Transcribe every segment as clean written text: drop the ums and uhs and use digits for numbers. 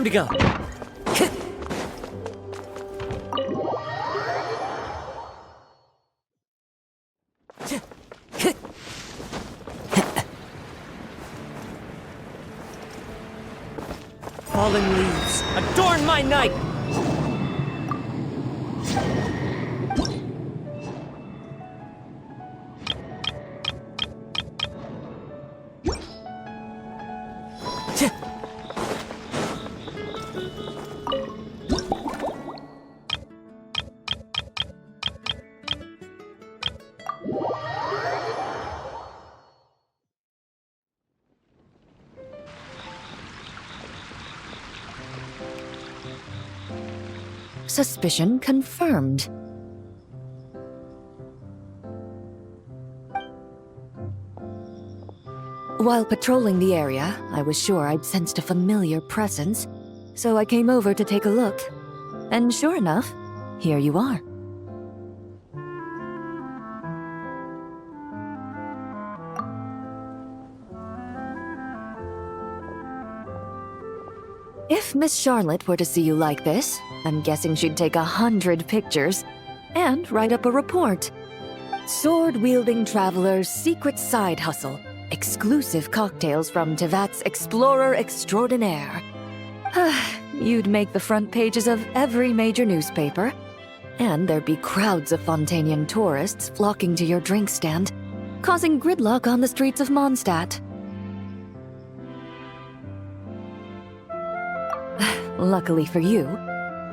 to go. Falling leaves, adorn my night! Suspicion confirmed. While patrolling the area, I was sure I'd sensed a familiar presence, so I came over to take a look. And sure enough, here you are. If Miss Charlotte were to see you like this, I'm guessing she'd take 100 pictures and write up a report. Sword-wielding traveler's secret side hustle. Exclusive cocktails from Tevat's Explorer Extraordinaire. You'd make the front pages of every major newspaper. And there'd be crowds of Fontanian tourists flocking to your drink stand, causing gridlock on the streets of Mondstadt. Luckily for you,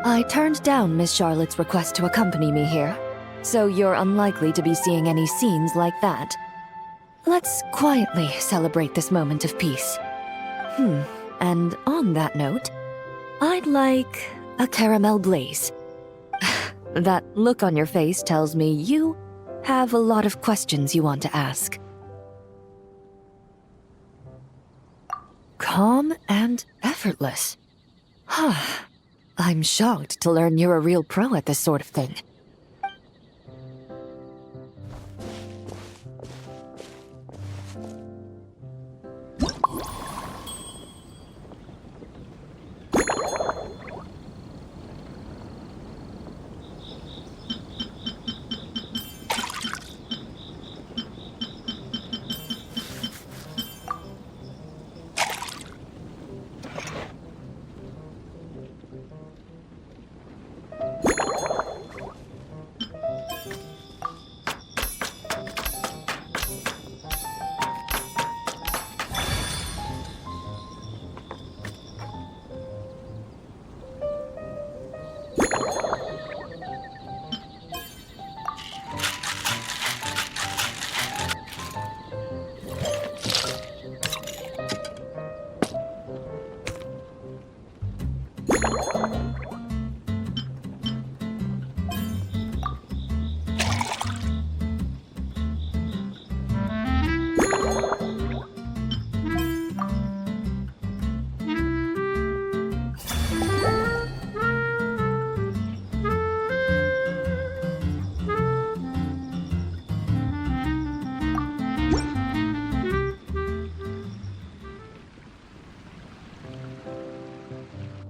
I turned down Miss Charlotte's request to accompany me here, so you're unlikely to be seeing any scenes like that. Let's quietly celebrate this moment of peace. And on that note, I'd like a caramel blaze. That look on your face tells me you have a lot of questions you want to ask. Calm and effortless. I'm shocked to learn you're a real pro at this sort of thing.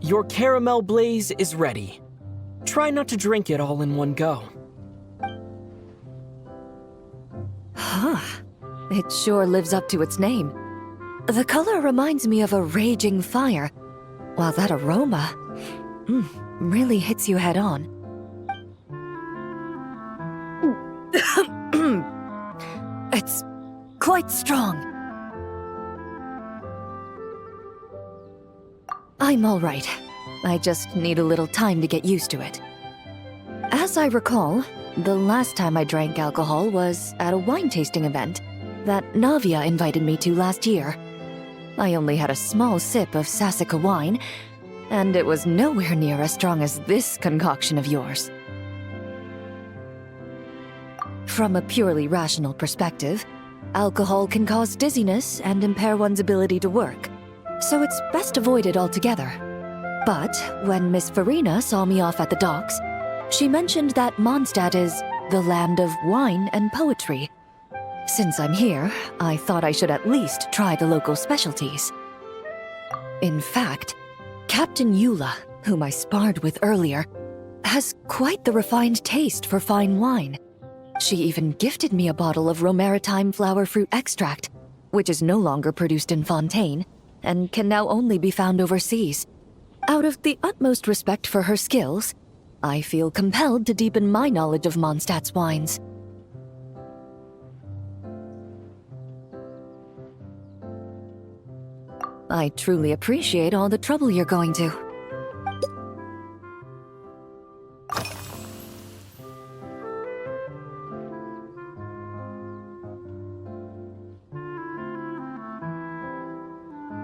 Your caramel blaze is ready. Try not to drink it all in one go. It sure lives up to its name. The color reminds me of a raging fire, while that aroma really hits you head on. It's quite strong. I'm all right. I just need a little time to get used to it. As I recall, the last time I drank alcohol was at a wine tasting event that Navia invited me to last year. I only had a small sip of Sassica wine, and it was nowhere near as strong as this concoction of yours. From a purely rational perspective, alcohol can cause dizziness and impair one's ability to work, so it's best avoided altogether. But when Miss Farina saw me off at the docks, she mentioned that Mondstadt is the land of wine and poetry. Since I'm here, I thought I should at least try the local specialties. In fact, Captain Eula, whom I sparred with earlier, has quite the refined taste for fine wine. She even gifted me a bottle of Romaritime flower fruit extract, which is no longer produced in Fontaine, and can now only be found overseas. Out of the utmost respect for her skills, I feel compelled to deepen my knowledge of Mondstadt's wines. I truly appreciate all the trouble you're going to.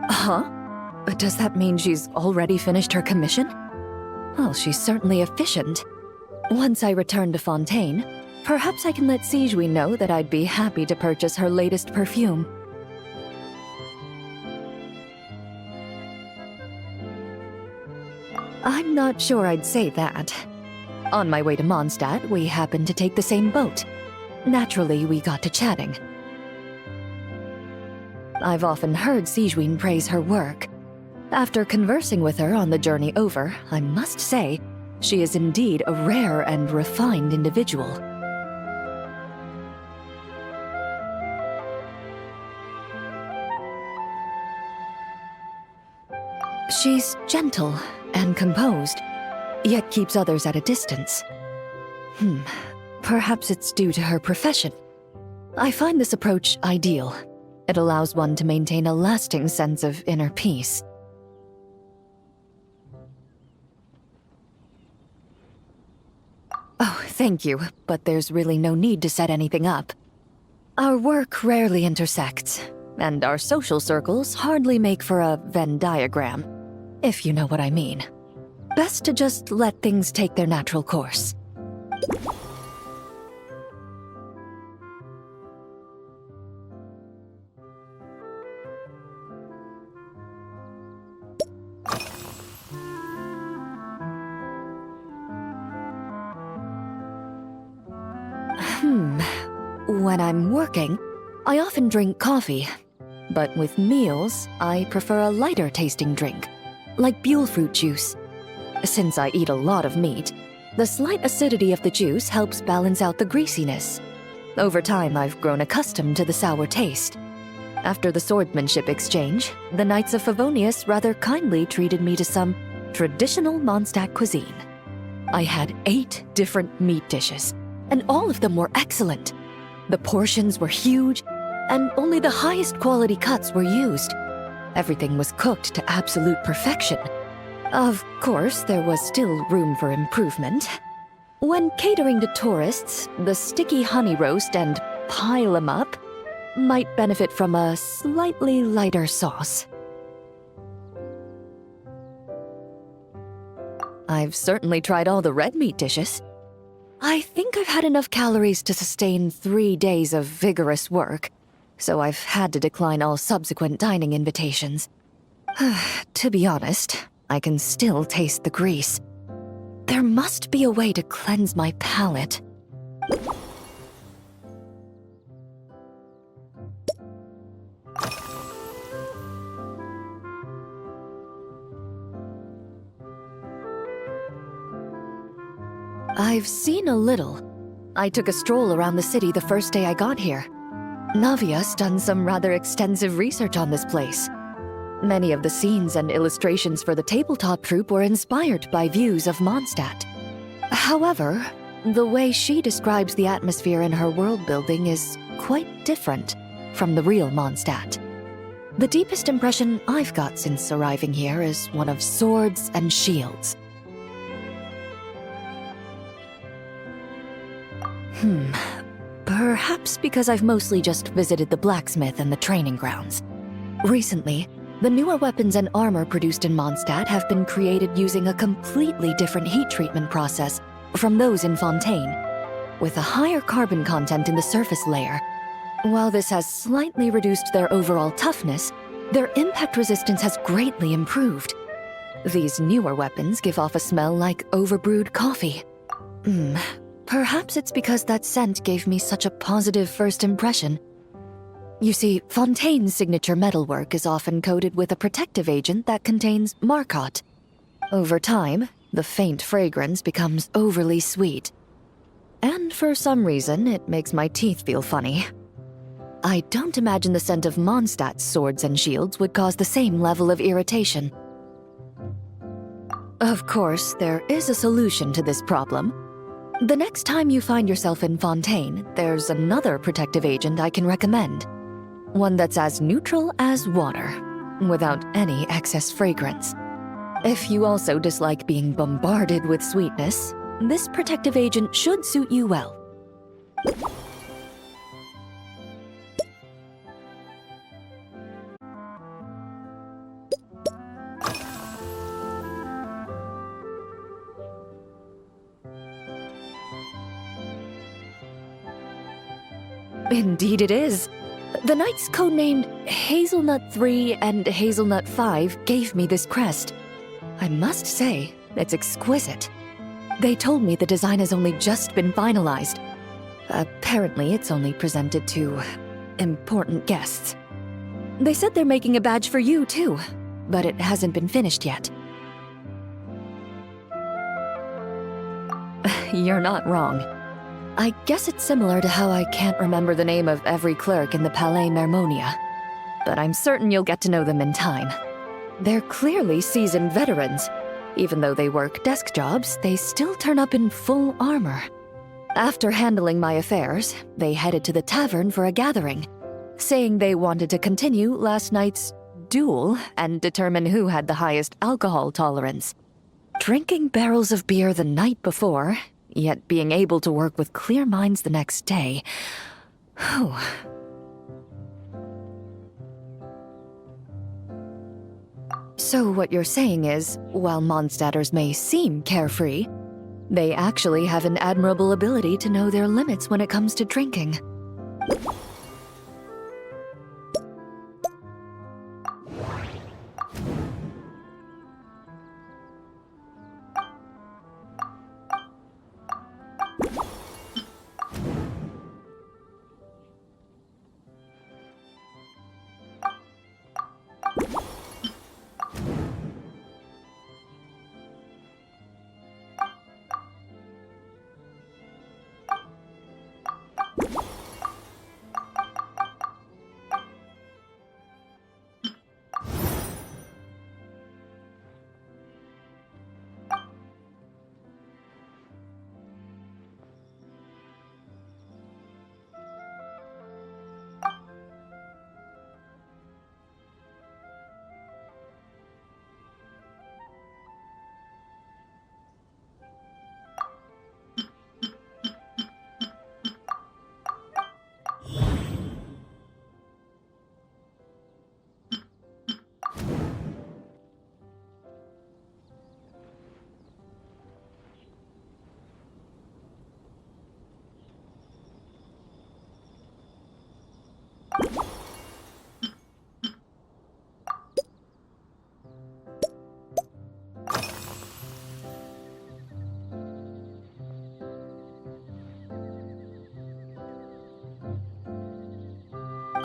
Huh? Does that mean she's already finished her commission? Well, she's certainly efficient. Once I return to Fontaine, perhaps I can let Sigewinne know that I'd be happy to purchase her latest perfume. I'm not sure I'd say that. On my way to Mondstadt, we happened to take the same boat. Naturally, we got to chatting. I've often heard Sigewinne praise her work. After conversing with her on the journey over, I must say, she is indeed a rare and refined individual. She's gentle and composed, yet keeps others at a distance. Perhaps it's due to her profession. I find this approach ideal. It allows one to maintain a lasting sense of inner peace. Oh, thank you, but there's really no need to set anything up. Our work rarely intersects, and our social circles hardly make for a Venn diagram, if you know what I mean. Best to just let things take their natural course. When I'm working, I often drink coffee. But with meals, I prefer a lighter tasting drink, like Buell fruit juice. Since I eat a lot of meat, the slight acidity of the juice helps balance out the greasiness. Over time, I've grown accustomed to the sour taste. After the swordsmanship exchange, the Knights of Favonius rather kindly treated me to some traditional Mondstadt cuisine. I had 8 different meat dishes, and all of them were excellent. The portions were huge, and only the highest quality cuts were used. Everything was cooked to absolute perfection. Of course, there was still room for improvement. When catering to tourists, the sticky honey roast and pile 'em up might benefit from a slightly lighter sauce. I've certainly tried all the red meat dishes. I think I've had enough calories to sustain 3 days of vigorous work, so I've had to decline all subsequent dining invitations. To be honest, I can still taste the grease. There must be a way to cleanse my palate. I've seen a little. I took a stroll around the city the first day I got here. Navia's done some rather extensive research on this place. Many of the scenes and illustrations for the tabletop troupe were inspired by views of Mondstadt. However, the way she describes the atmosphere in her world building is quite different from the real Mondstadt. The deepest impression I've got since arriving here is one of swords and shields. Perhaps because I've mostly just visited the blacksmith and the training grounds. Recently, the newer weapons and armor produced in Mondstadt have been created using a completely different heat treatment process from those in Fontaine, with a higher carbon content in the surface layer. While this has slightly reduced their overall toughness, their impact resistance has greatly improved. These newer weapons give off a smell like overbrewed coffee. Perhaps it's because that scent gave me such a positive first impression. You see, Fontaine's signature metalwork is often coated with a protective agent that contains Marcotte, Over time, the faint fragrance becomes overly sweet. And for some reason, it makes my teeth feel funny. I don't imagine the scent of Mondstadt's swords and shields would cause the same level of irritation. Of course, there is a solution to this problem. The next time you find yourself in Fontaine, there's another protective agent I can recommend. One that's as neutral as water, without any excess fragrance. If you also dislike being bombarded with sweetness, this protective agent should suit you well. Indeed it is. The knights codenamed Hazelnut 3 and Hazelnut 5 gave me this crest. I must say, it's exquisite. They told me the design has only just been finalized. Apparently, it's only presented to important guests. They said they're making a badge for you, too, but it hasn't been finished yet. You're not wrong. I guess it's similar to how I can't remember the name of every clerk in the Palais Mermonia, but I'm certain you'll get to know them in time. They're clearly seasoned veterans. Even though they work desk jobs, they still turn up in full armor. After handling my affairs, they headed to the tavern for a gathering, saying they wanted to continue last night's duel and determine who had the highest alcohol tolerance. Drinking barrels of beer the night before, yet being able to work with clear minds the next day. Whew. So what you're saying is, while Mondstadters may seem carefree, they actually have an admirable ability to know their limits when it comes to drinking.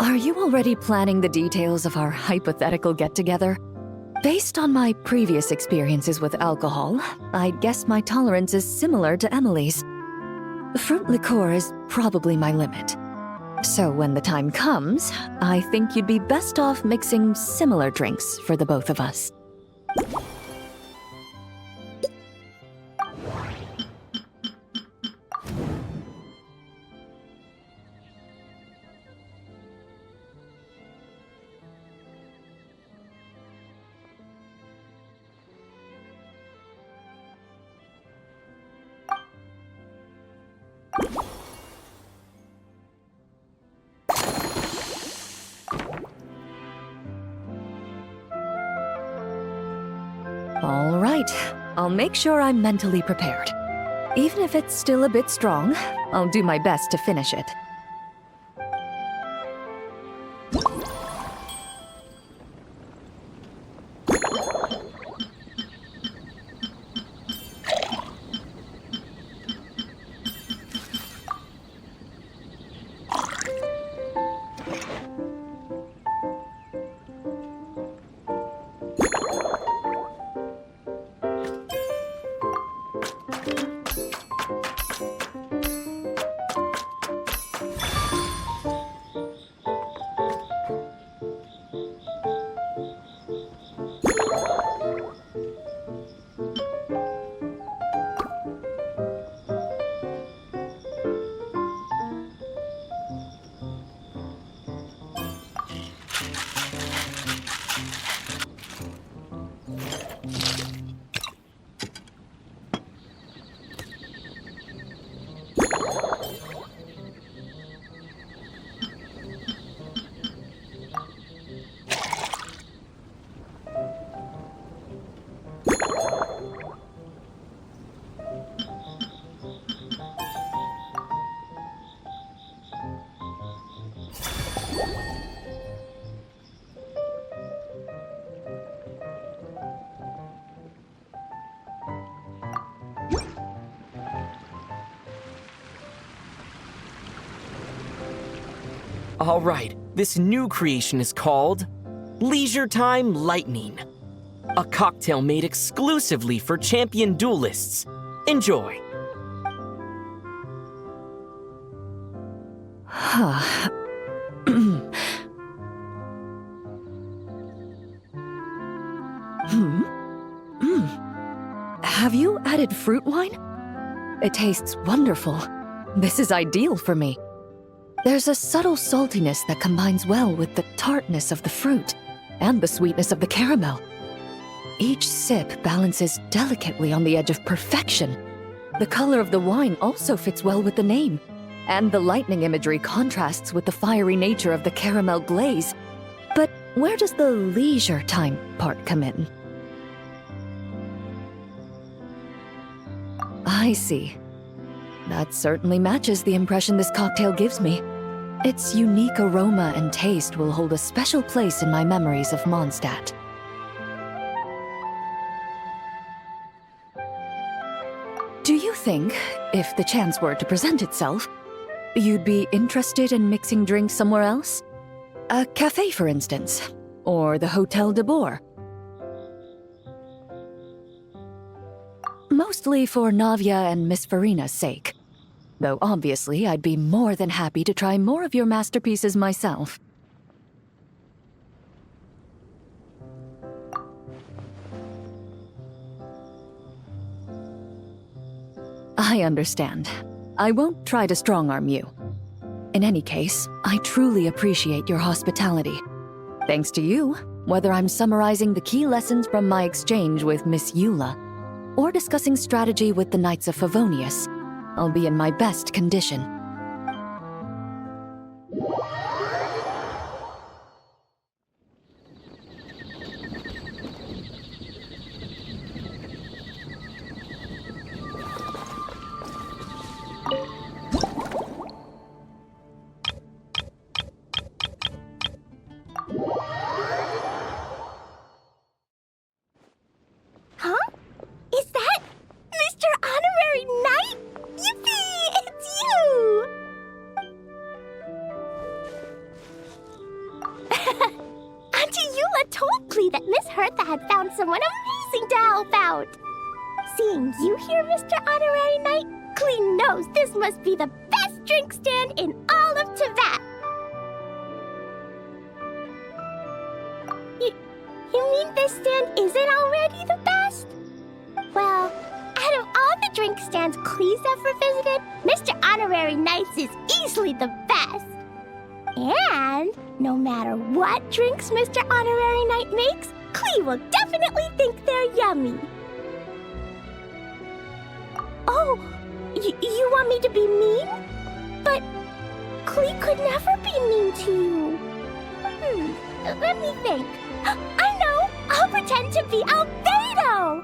Are you already planning the details of our hypothetical get-together? Based on my previous experiences with alcohol, I'd guess my tolerance is similar to Emily's. Fruit liqueur is probably my limit. So when the time comes, I think you'd be best off mixing similar drinks for the both of us. All right, I'll make sure I'm mentally prepared. Even if it's still a bit strong, I'll do my best to finish it. All right, this new creation is called Leisure Time Lightning. A cocktail made exclusively for champion duelists. Enjoy. Have you added fruit wine? It tastes wonderful. This is ideal for me. There's a subtle saltiness that combines well with the tartness of the fruit and the sweetness of the caramel. Each sip balances delicately on the edge of perfection. The color of the wine also fits well with the name, and the lightning imagery contrasts with the fiery nature of the caramel glaze. But where does the leisure time part come in? I see. That certainly matches the impression this cocktail gives me. Its unique aroma and taste will hold a special place in my memories of Mondstadt. Do you think, if the chance were to present itself, you'd be interested in mixing drinks somewhere else? A cafe, for instance, or the Hotel de Boer? Mostly for Navia and Miss Farina's sake. Though obviously I'd be more than happy to try more of your masterpieces myself. I understand. I won't try to strong-arm you. In any case, I truly appreciate your hospitality. Thanks to you, whether I'm summarizing the key lessons from my exchange with Miss Eula, or discussing strategy with the Knights of Favonius, I'll be in my best condition. Huh? Is that Mr. Honorary Knight? Yippee! It's you! Auntie Eula told Klee that Miss Hertha had found someone amazing to help out. Seeing you here, Mr. Honorary Knight, Klee knows this must be the best drink stand in all of Teyvat. You mean this stand isn't already the best? Well, out of all the drink stands Klee's ever visited, Mr. Honorary Knight's is easily the best. And no matter what drinks Mr. Honorary Knight makes, Klee will definitely think they're yummy. Oh, you want me to be mean? But Klee could never be mean to you. Let me think. I know! I'll pretend to be Albedo!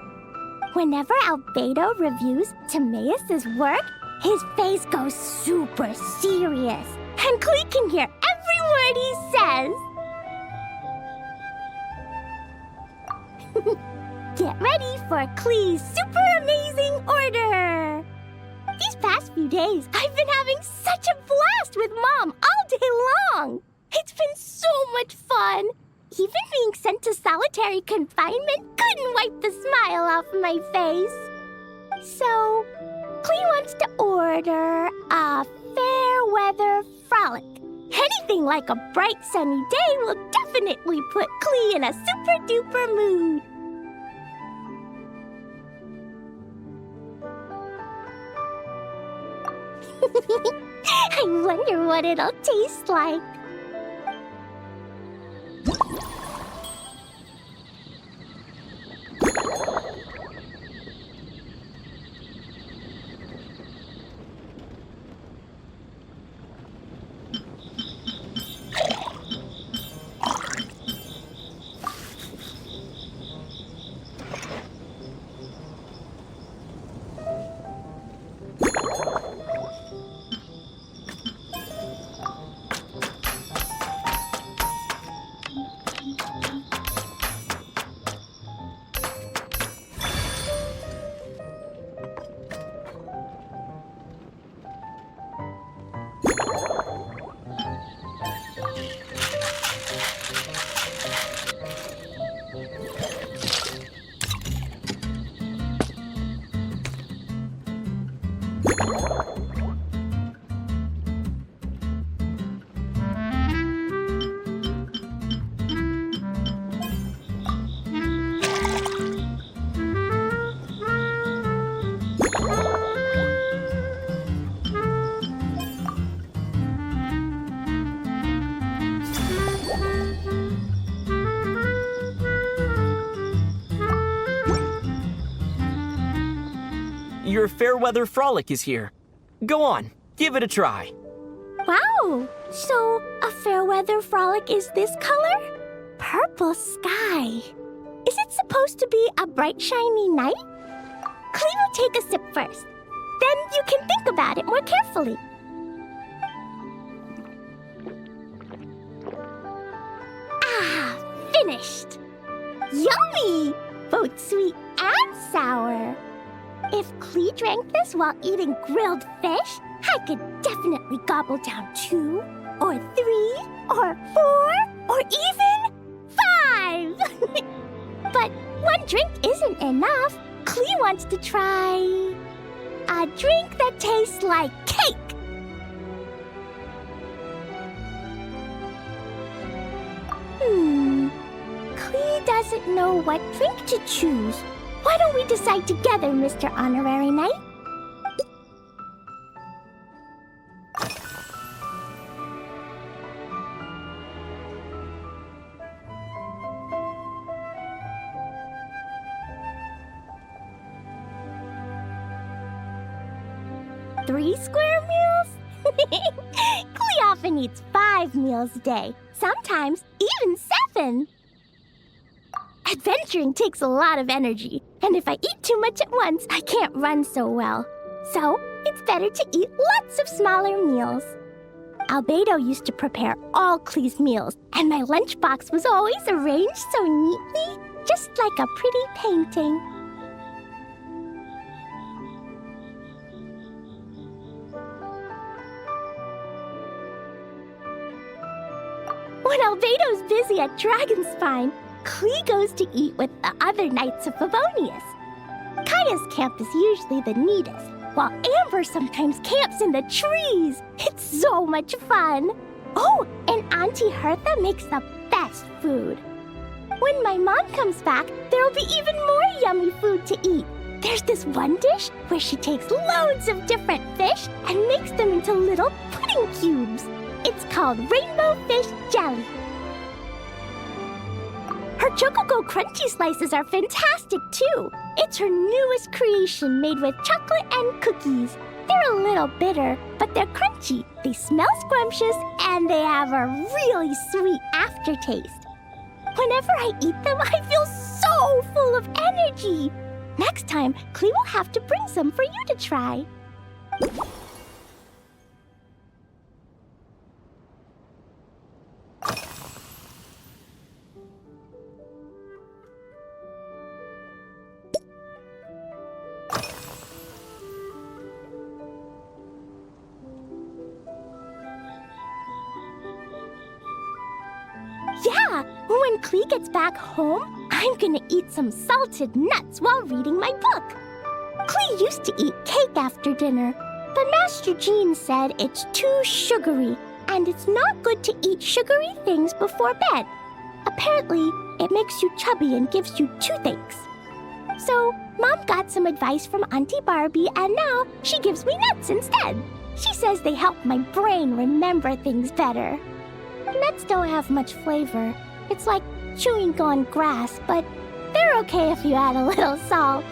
Whenever Albedo reviews Timaeus' work, his face goes super serious, and Klee can hear every word he says. Get ready for Klee's super amazing order! These past few days, I've been having such a blast with Mom all day long! It's been so much fun! Even being sent to solitary confinement couldn't wipe the smile off my face. So, Klee wants to order a fair weather frolic. Anything like a bright sunny day will definitely put Klee in a super duper mood. I wonder what it'll taste like. Your Fairweather Frolic is here. Go on, give it a try. Wow! So, a Fairweather Frolic is this color? Purple sky. Is it supposed to be a bright, shiny night? Cleve will take a sip first. Then you can think about it more carefully. Ah, finished! Yummy! Both sweet and sour. If Clee drank this while eating grilled fish, I could definitely gobble down 2, or 3, or 4, or even 5! But one drink isn't enough. Clee wants to try a drink that tastes like cake. Clee doesn't know what drink to choose. Why don't we decide together, Mr. Honorary Knight? Three square meals? Clee often eats 5 meals a day, sometimes even 7. Adventuring takes a lot of energy, and if I eat too much at once, I can't run so well. So, it's better to eat lots of smaller meals. Albedo used to prepare all Clee's meals, and my lunchbox was always arranged so neatly, just like a pretty painting. When Albedo's busy at Dragonspine, Clee goes to eat with the other Knights of Favonius. Kaya's camp is usually the neatest, while Amber sometimes camps in the trees. It's so much fun. Oh, and Auntie Hertha makes the best food. When my mom comes back, there'll be even more yummy food to eat. There's this one dish where she takes loads of different fish and makes them into little pudding cubes. It's called Rainbow Fish Jelly. Her Chocogo Crunchy Slices are fantastic, too. It's her newest creation made with chocolate and cookies. They're a little bitter, but they're crunchy. They smell scrumptious, and they have a really sweet aftertaste. Whenever I eat them, I feel so full of energy. Next time, Clee will have to bring some for you to try. Yeah, when Clee gets back home, I'm gonna eat some salted nuts while reading my book. Clee used to eat cake after dinner, but Master Jean said it's too sugary, and it's not good to eat sugary things before bed. Apparently, it makes you chubby and gives you toothaches. So, Mom got some advice from Auntie Barbie, and now she gives me nuts instead. She says they help my brain remember things better. Nuts don't have much flavor. It's like chewing on grass, but they're okay if you add a little salt.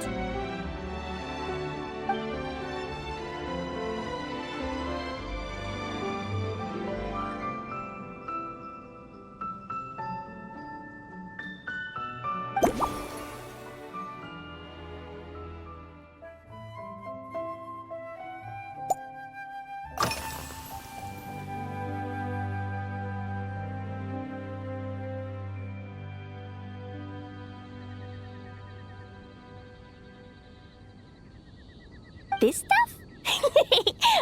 This stuff?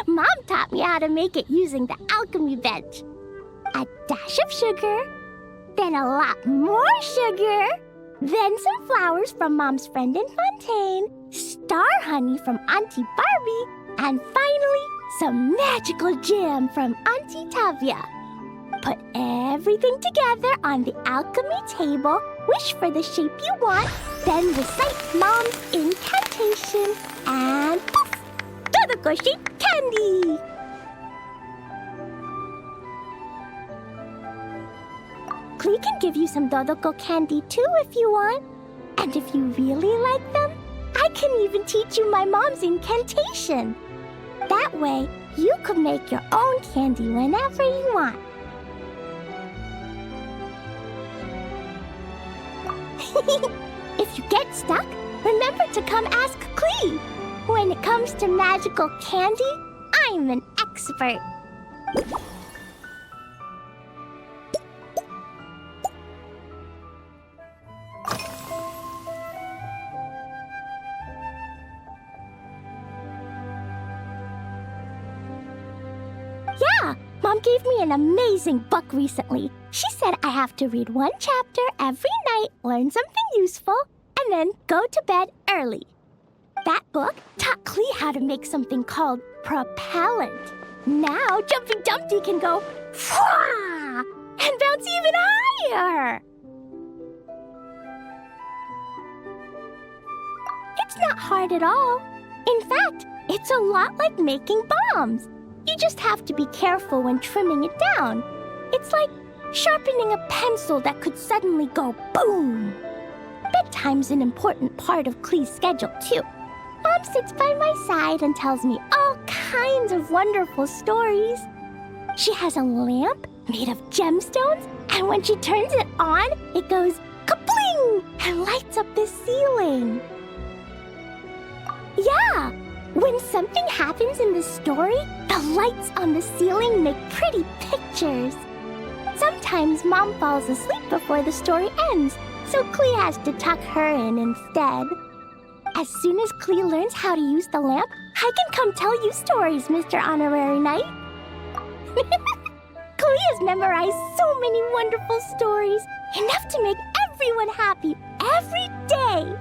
Mom taught me how to make it using the alchemy bench. A dash of sugar, then a lot more sugar, then some flowers from Mom's friend in Fontaine, star honey from Auntie Barbie, and finally, some magical jam from Auntie Tavia. Put everything together on the alchemy table, wish for the shape you want, then recite Mom's incantation, and circle-shaped candy. Klee can give you some Dodoko candy too if you want. And if you really like them, I can even teach you my mom's incantation. That way, you could make your own candy whenever you want. If you get stuck, remember to come ask Klee. When it comes to magical candy, I'm an expert. Yeah, Mom gave me an amazing book recently. She said I have to read one chapter every night, learn something useful, and then go to bed early. That book taught Klee how to make something called propellant. Now Jumping Dumpty can go Fwah! And bounce even higher. It's not hard at all. In fact, it's a lot like making bombs. You just have to be careful when trimming it down. It's like sharpening a pencil that could suddenly go boom. Bedtime's an important part of Klee's schedule, too. Mom sits by my side and tells me all kinds of wonderful stories. She has a lamp made of gemstones, and when she turns it on, it goes kapling and lights up the ceiling. Yeah! When something happens in the story, the lights on the ceiling make pretty pictures. Sometimes Mom falls asleep before the story ends, so Klee has to tuck her in instead. As soon as Klee learns how to use the lamp, I can come tell you stories, Mr. Honorary Knight. Klee has memorized so many wonderful stories, enough to make everyone happy every day.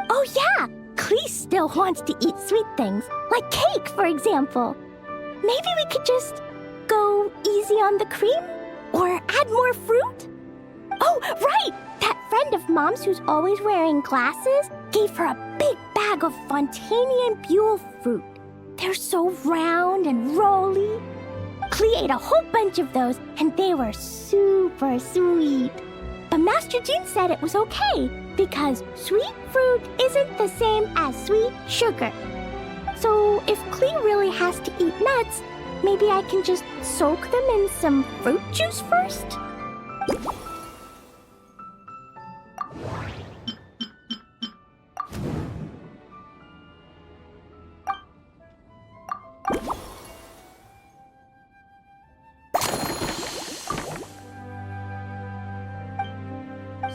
Oh yeah, Klee still wants to eat sweet things, like cake, for example. Maybe we could just go easy on the cream? Or add more fruit? Oh, right! That friend of Mom's who's always wearing glasses gave her a big bag of Fontanian Buell fruit. They're so round and rolly. Klee ate a whole bunch of those, and they were super sweet. But Master Jean said it was okay, because sweet fruit isn't the same as sweet sugar. So if Klee really has to eat nuts, maybe I can just soak them in some fruit juice first?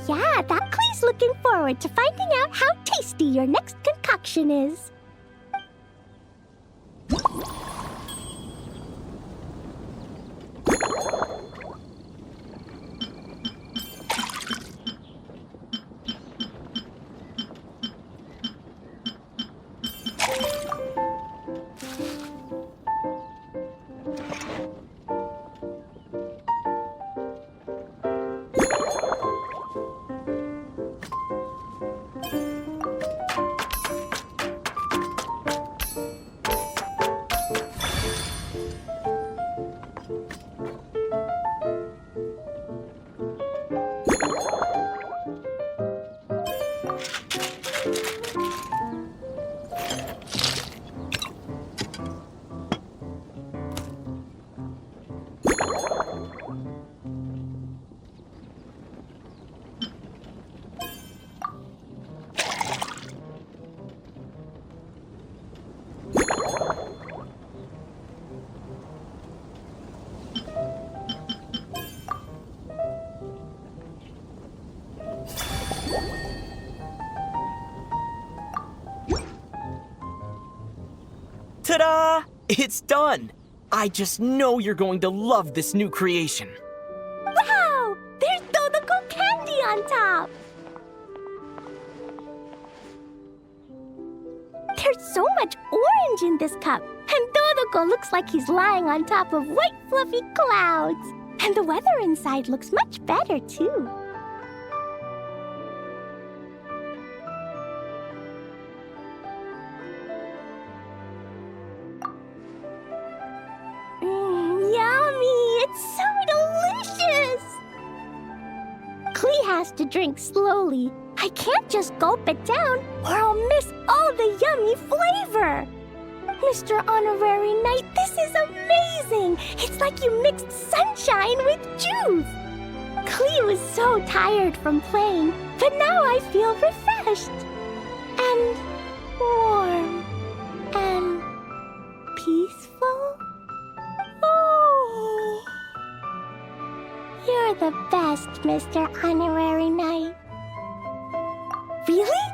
yeah, that Klee's looking forward to finding out how tasty your next concoction is. Ta-da! It's done! I just know you're going to love this new creation. Wow! There's Dodoko candy on top! There's so much orange in this cup, and Dodoko looks like he's lying on top of white fluffy clouds. And the weather inside looks much better, too. Yummy! It's so delicious! Klee has to drink slowly. I can't just gulp it down, or I'll miss all the yummy flavor. Mr. Honorary Knight, this is amazing! It's like you mixed sunshine with juice! Klee was so tired from playing, but now I feel refreshed. And warm. And peaceful. Oh. You're the best, Mr. Honorary Knight. Really?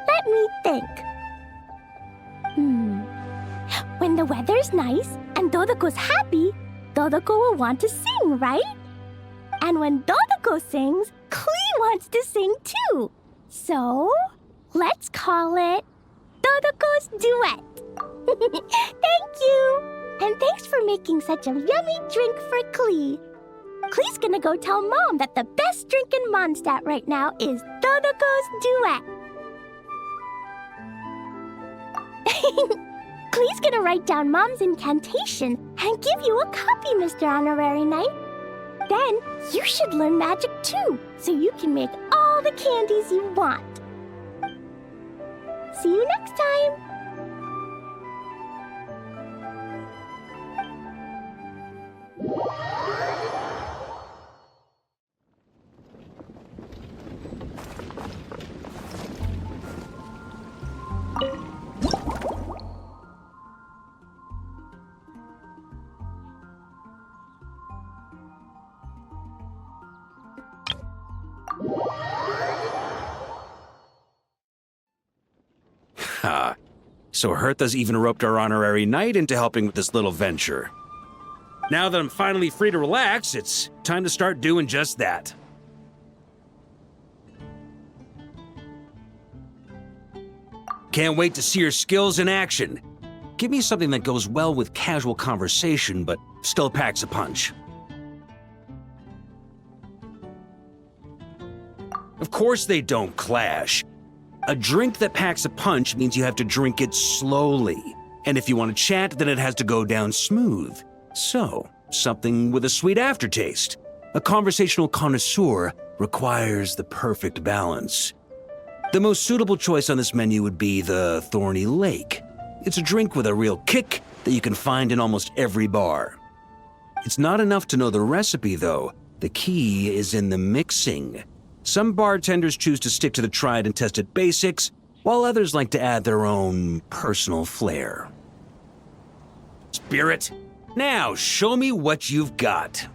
Let me think. When the weather's nice and Dodoko's happy, Dodoko will want to sing, right? And when Dodoko sings, Klee wants to sing too. So, let's call it Dodoko's Duet. Thank you! And thanks for making such a yummy drink for Klee. Klee's gonna go tell Mom that the best drink in Mondstadt right now is Dodoko's Duet. Klee's gonna write down Mom's incantation and give you a copy, Mr. Honorary Knight. Then you should learn magic too, so you can make all the candies you want. See you next time! So Hertha's even roped our honorary knight into helping with this little venture. Now that I'm finally free to relax, it's time to start doing just that. Can't wait to see your skills in action. Give me something that goes well with casual conversation, but still packs a punch. Of course they don't clash. A drink that packs a punch means you have to drink it slowly. And if you want to chat, then it has to go down smooth. So, something with a sweet aftertaste. A conversational connoisseur requires the perfect balance. The most suitable choice on this menu would be the Thorny Lake. It's a drink with a real kick that you can find in almost every bar. It's not enough to know the recipe, though. The key is in the mixing. Some bartenders choose to stick to the tried and tested basics, while others like to add their own personal flair. Spirit, now show me what you've got.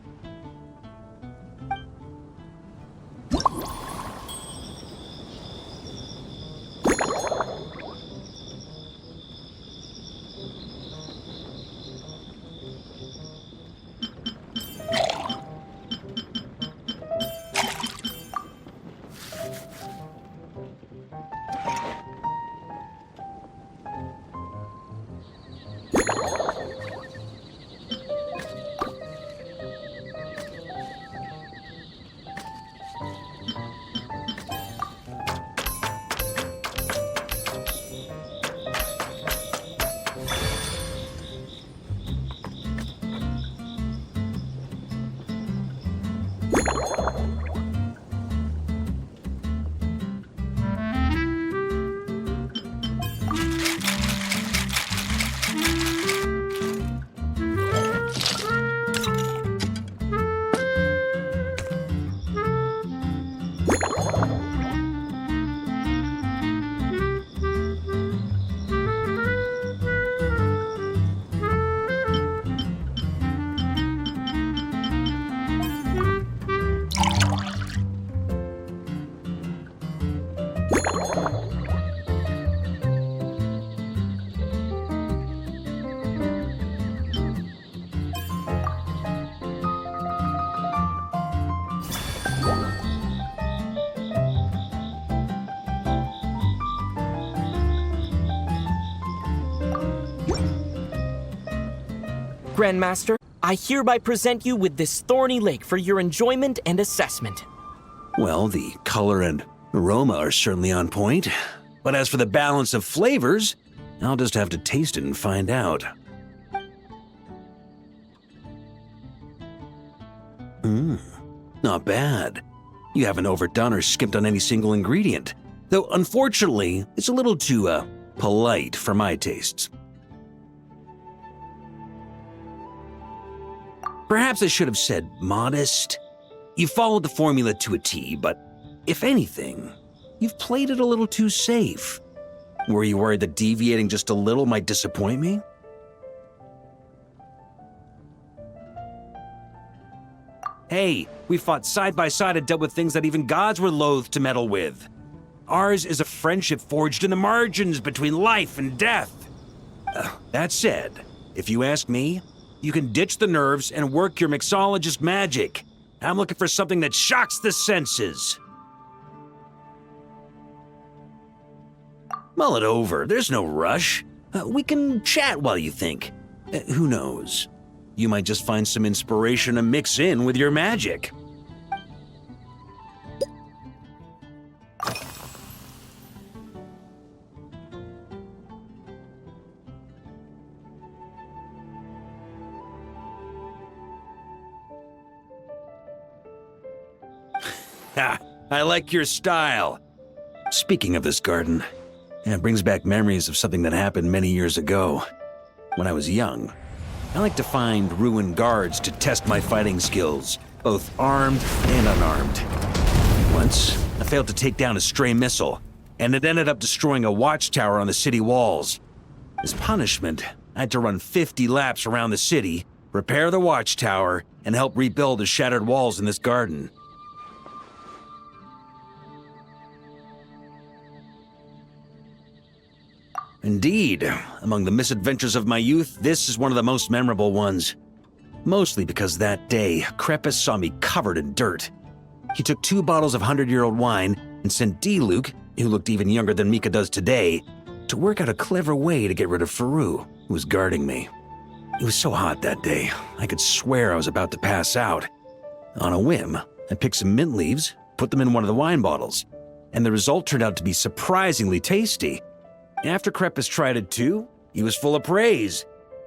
Grandmaster, I hereby present you with this thorny lake for your enjoyment and assessment. Well, the color and aroma are certainly on point. But as for the balance of flavors, I'll just have to taste it and find out. Not bad. You haven't overdone or skimped on any single ingredient. Though, unfortunately, it's a little too, polite for my tastes. Perhaps I should have said modest. You followed the formula to a T, but if anything, you've played it a little too safe. Were you worried that deviating just a little might disappoint me? Hey, we fought side by side and dealt with things that even gods were loath to meddle with. Ours is a friendship forged in the margins between life and death. That said, if you ask me, you can ditch the nerves and work your mixologist magic. I'm looking for something that shocks the senses. Mull it over. There's no rush. We can chat while you think. Who knows? You might just find some inspiration to mix in with your magic. Ha! I like your style. Speaking of this garden, it brings back memories of something that happened many years ago. When I was young, I like to find ruined guards to test my fighting skills, both armed and unarmed. Once, I failed to take down a stray missile, and it ended up destroying a watchtower on the city walls. As punishment, I had to run 50 laps around the city, repair the watchtower, and help rebuild the shattered walls in this garden. Indeed, among the misadventures of my youth, this is one of the most memorable ones. Mostly because that day, Crepus saw me covered in dirt. He took 2 bottles of 100-year-old wine and sent D-Luke, who looked even younger than Mika does today, to work out a clever way to get rid of Faru, who was guarding me. It was so hot that day, I could swear I was about to pass out. On a whim, I picked some mint leaves, put them in one of the wine bottles, and the result turned out to be surprisingly tasty. After Crepus tried it too, he was full of praise.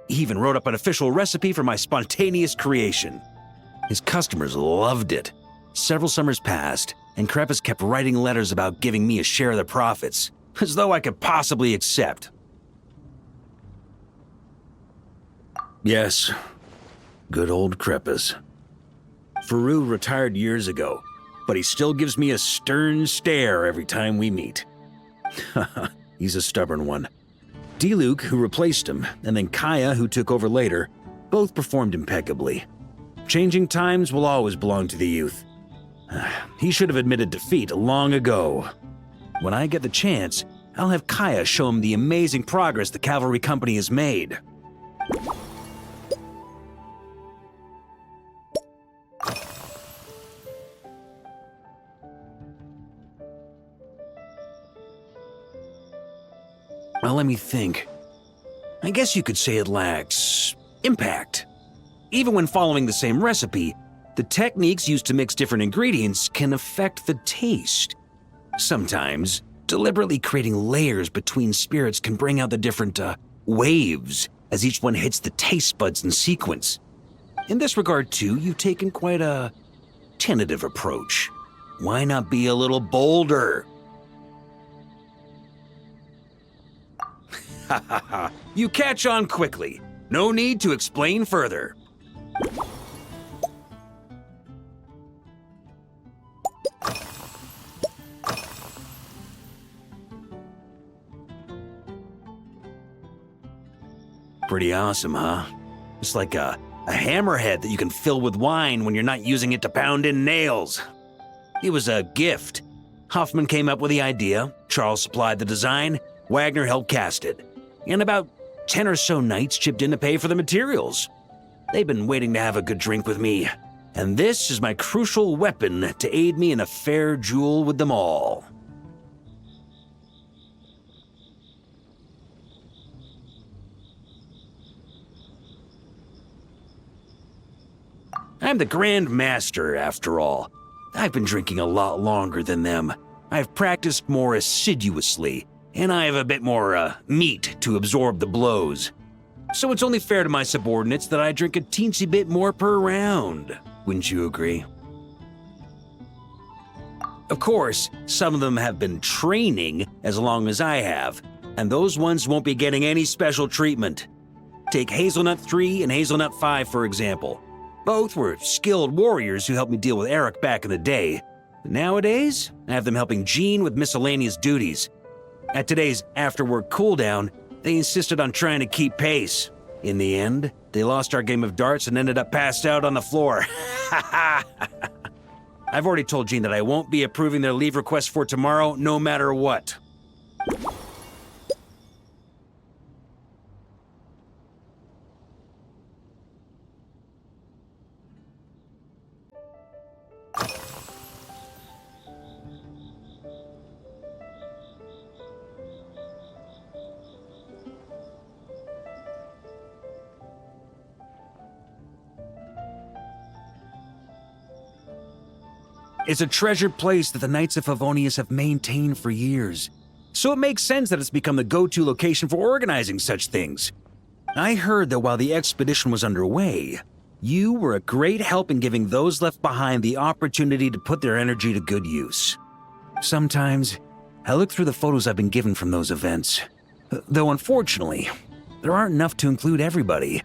He even wrote up an official recipe for my spontaneous creation. His customers loved it. Several summers passed, and Crepus kept writing letters about giving me a share of the profits, as though I could possibly accept. Yes, good old Crepus. Faru retired years ago, but he still gives me a stern stare every time we meet. He's a stubborn one. D-Luke, who replaced him, and then Kaya, who took over later, both performed impeccably. Changing times will always belong to the youth. He should have admitted defeat long ago. When I get the chance, I'll have Kaya show him the amazing progress the Cavalry Company has made. Well, let me think. I guess you could say it lacks impact. Even when following the same recipe, the techniques used to mix different ingredients can affect the taste. Sometimes, deliberately creating layers between spirits can bring out the different, waves as each one hits the taste buds in sequence. In this regard, too, you've taken quite a tentative approach. Why not be a little bolder? Ha ha ha. You catch on quickly. No need to explain further. Pretty awesome, huh? It's like a hammerhead that you can fill with wine when you're not using it to pound in nails. It was a gift. Hoffman came up with the idea, Charles supplied the design, Wagner helped cast it. And about 10 or so knights chipped in to pay for the materials. They've been waiting to have a good drink with me, and this is my crucial weapon to aid me in a fair duel with them all. I'm the Grand Master, after all. I've been drinking a lot longer than them. I've practiced more assiduously, and I have a bit more, meat to absorb the blows. So it's only fair to my subordinates that I drink a teensy bit more per round. Wouldn't you agree? Of course, some of them have been training as long as I have, and those ones won't be getting any special treatment. Take Hazelnut 3 and Hazelnut 5, for example. Both were skilled warriors who helped me deal with Eric back in the day. Nowadays, I have them helping Jean with miscellaneous duties. At today's after-work cooldown, they insisted on trying to keep pace. In the end, they lost our game of darts and ended up passed out on the floor. I've already told Jean that I won't be approving their leave request for tomorrow, no matter what. It's a treasured place that the Knights of Favonius have maintained for years. So it makes sense that it's become the go-to location for organizing such things. I heard that while the expedition was underway, you were a great help in giving those left behind the opportunity to put their energy to good use. Sometimes, I look through the photos I've been given from those events. Though unfortunately, there aren't enough to include everybody.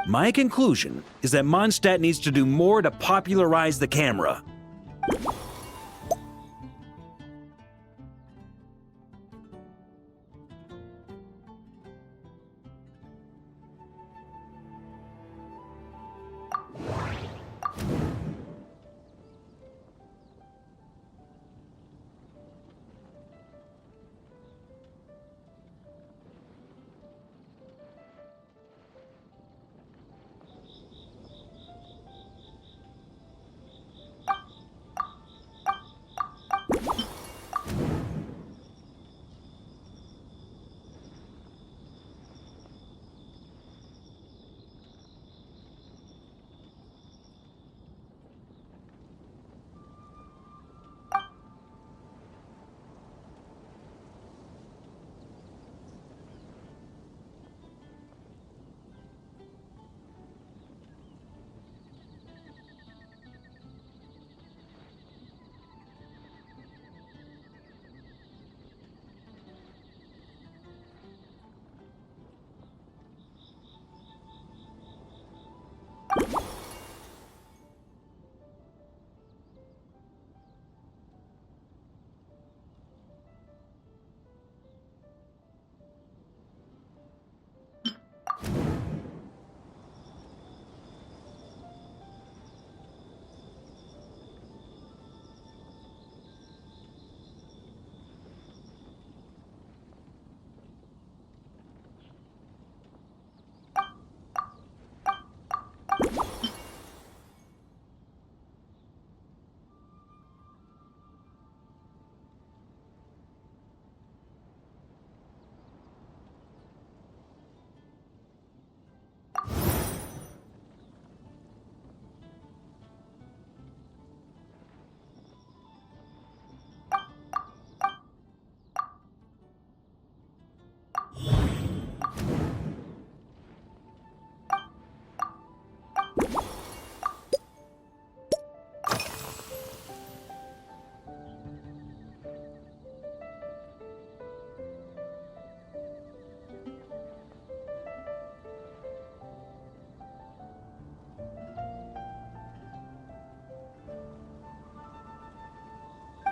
My conclusion is that Mondstadt needs to do more to popularize the camera.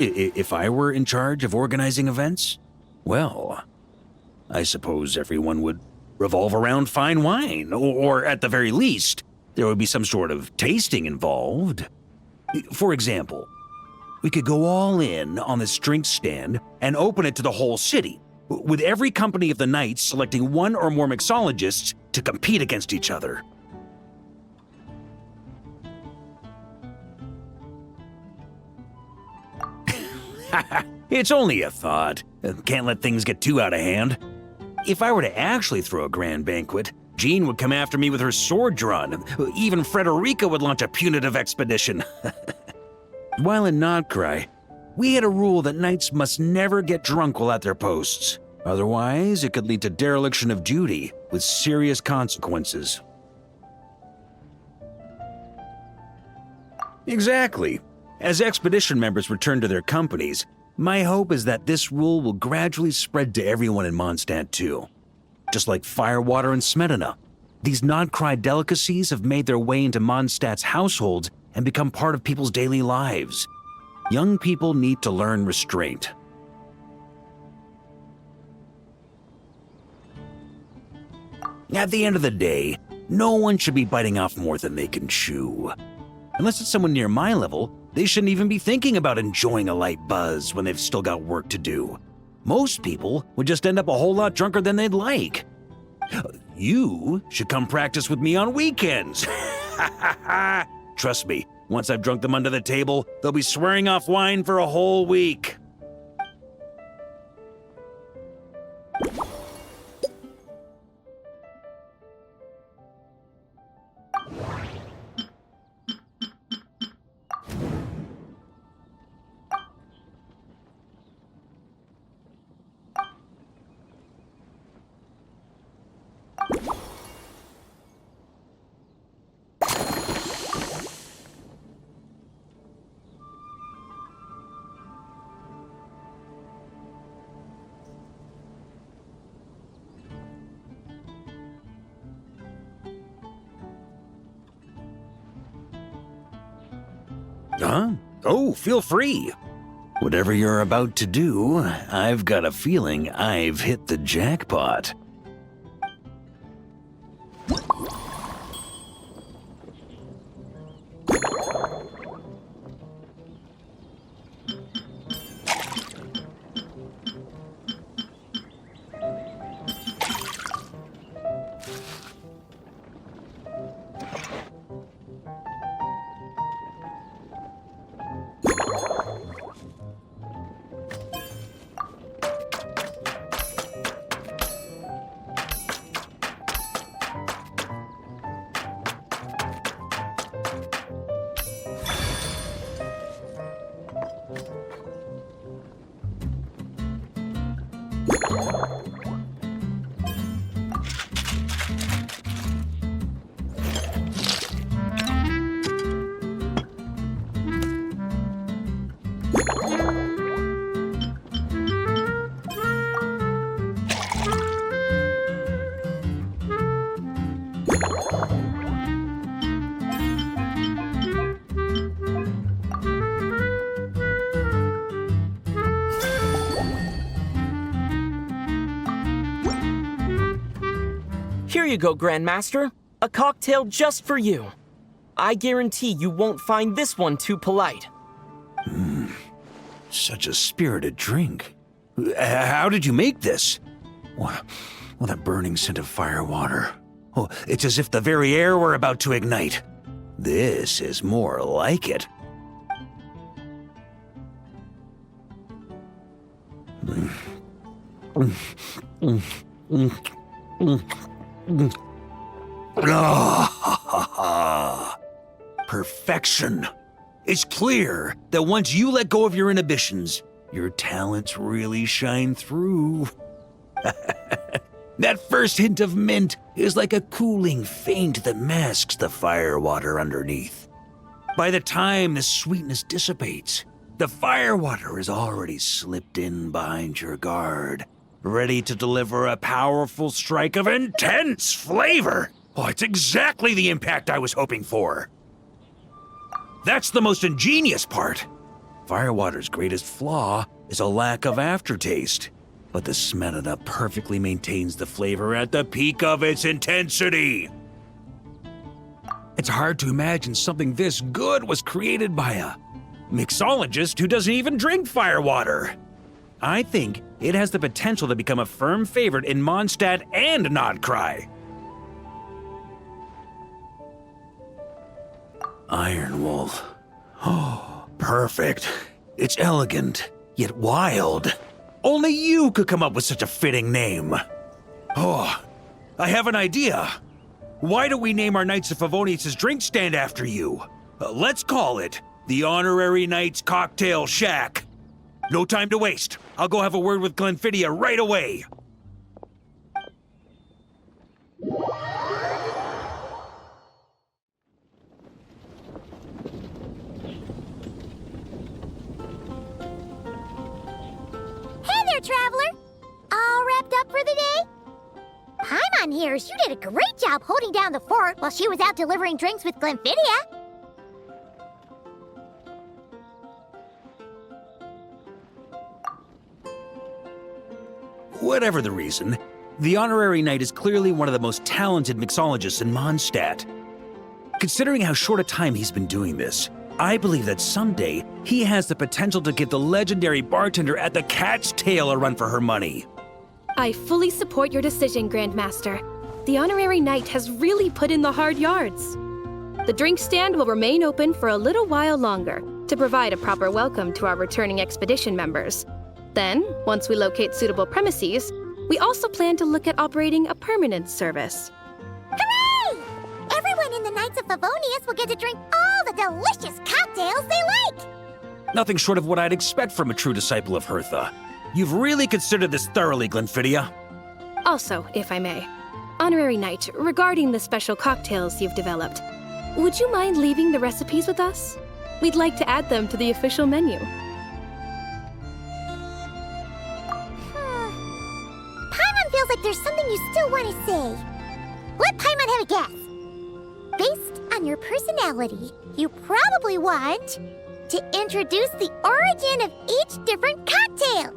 If I were in charge of organizing events, well, I suppose everyone would revolve around fine wine, or at the very least, there would be some sort of tasting involved. For example, we could go all in on this drink stand and open it to the whole city, with every company of the night selecting one or more mixologists to compete against each other. It's only a thought. Can't let things get too out of hand. If I were to actually throw a grand banquet, Jean would come after me with her sword drawn. Even Frederica would launch a punitive expedition. While in Notcry, we had a rule that knights must never get drunk while at their posts. Otherwise, it could lead to dereliction of duty with serious consequences. Exactly. As expedition members return to their companies, my hope is that this rule will gradually spread to everyone in Mondstadt too. Just like firewater and smetana, these Notcry delicacies have made their way into Mondstadt's households and become part of people's daily lives. Young people need to learn restraint. At the end of the day, no one should be biting off more than they can chew. Unless it's someone near my level, they shouldn't even be thinking about enjoying a light buzz when they've still got work to do. Most people would just end up a whole lot drunker than they'd like. You should come practice with me on weekends. Trust me, once I've drunk them under the table, they'll be swearing off wine for a whole week. Huh? Oh, feel free. Whatever you're about to do, I've got a feeling I've hit the jackpot. Here you go, Grandmaster. A cocktail just for you. I guarantee you won't find this one too polite. Such a spirited drink. How did you make this? Well, that burning scent of firewater. Oh, it's as if the very air were about to ignite. This is more like it. Perfection. It's clear that once you let go of your inhibitions, your talents really shine through. That first hint of mint is like a cooling feint that masks the firewater underneath. By the time the sweetness dissipates, the firewater is already slipped in behind your guard, ready to deliver a powerful strike of intense flavor. Oh, it's exactly the impact I was hoping for. That's the most ingenious part. Firewater's greatest flaw is a lack of aftertaste, but the Smelana perfectly maintains the flavor at the peak of its intensity. It's hard to imagine something this good was created by a mixologist who doesn't even drink firewater. I think it has the potential to become a firm favorite in Mondstadt and Nodcry. Iron Wolf. Oh, perfect. It's elegant, yet wild. Only you could come up with such a fitting name. Oh, I have an idea. Why don't we name our Knights of Favonius' drink stand after you? Let's call it the Honorary Knights Cocktail Shack. No time to waste. I'll go have a word with Glenfidia right away. Hey there, traveler! All wrapped up for the day? Paimon hears you did a great job holding down the fort while she was out delivering drinks with Glenfidia. Whatever the reason, the Honorary Knight is clearly one of the most talented mixologists in Mondstadt. Considering how short a time he's been doing this, I believe that someday he has the potential to give the legendary bartender at the Cat's Tail a run for her money. I fully support your decision, Grandmaster. The Honorary Knight has really put in the hard yards. The drink stand will remain open for a little while longer to provide a proper welcome to our returning expedition members. Then, once we locate suitable premises, we also plan to look at operating a permanent service. Hooray! Everyone in the Knights of Favonius will get to drink all the delicious cocktails they like! Nothing short of what I'd expect from a true disciple of Hertha. You've really considered this thoroughly, Glenfidia. Also, if I may, Honorary Knight, regarding the special cocktails you've developed, would you mind leaving the recipes with us? We'd like to add them to the official menu. Paimon feels like there's something you still want to say. Let Paimon have a guess. Based on your personality, you probably want to introduce the origin of each different cocktail.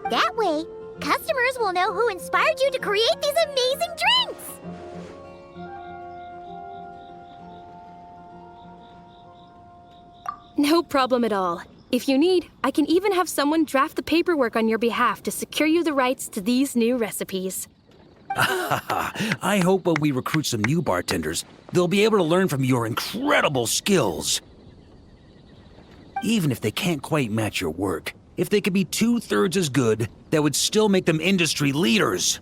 That way, customers will know who inspired you to create these amazing drinks. No problem at all. If you need, I can even have someone draft the paperwork on your behalf to secure you the rights to these new recipes. I hope when we recruit some new bartenders, they'll be able to learn from your incredible skills. Even if they can't quite match your work, if they could be 2/3 as good, that would still make them industry leaders.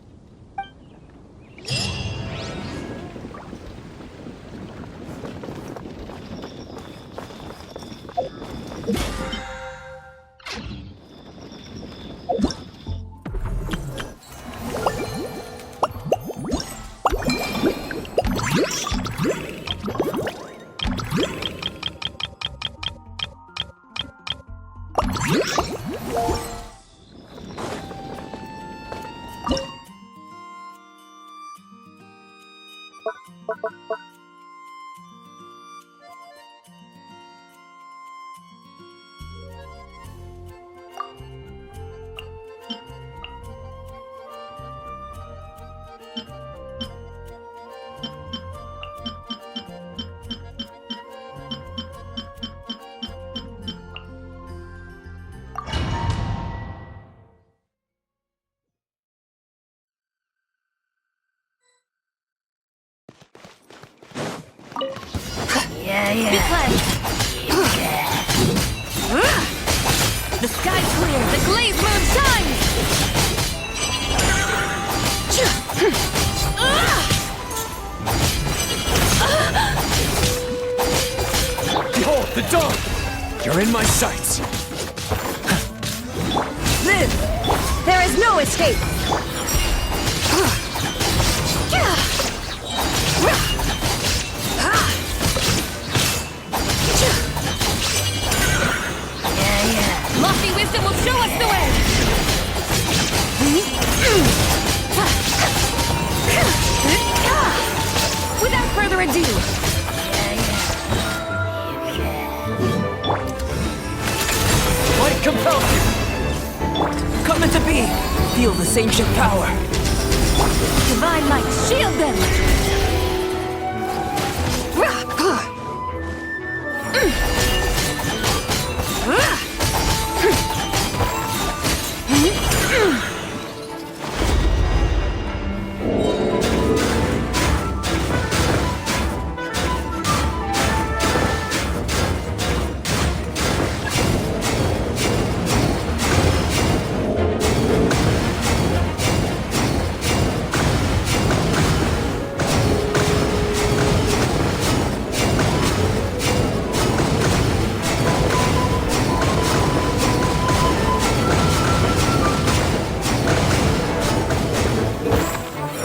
The sky's clear, the glazed moon shines! Behold, the dawn! You're in my sights! Live! There is no escape! Lofty wisdom will show us the way! Without further ado, Summon to be! Feel this ancient power! Divine light, shield them!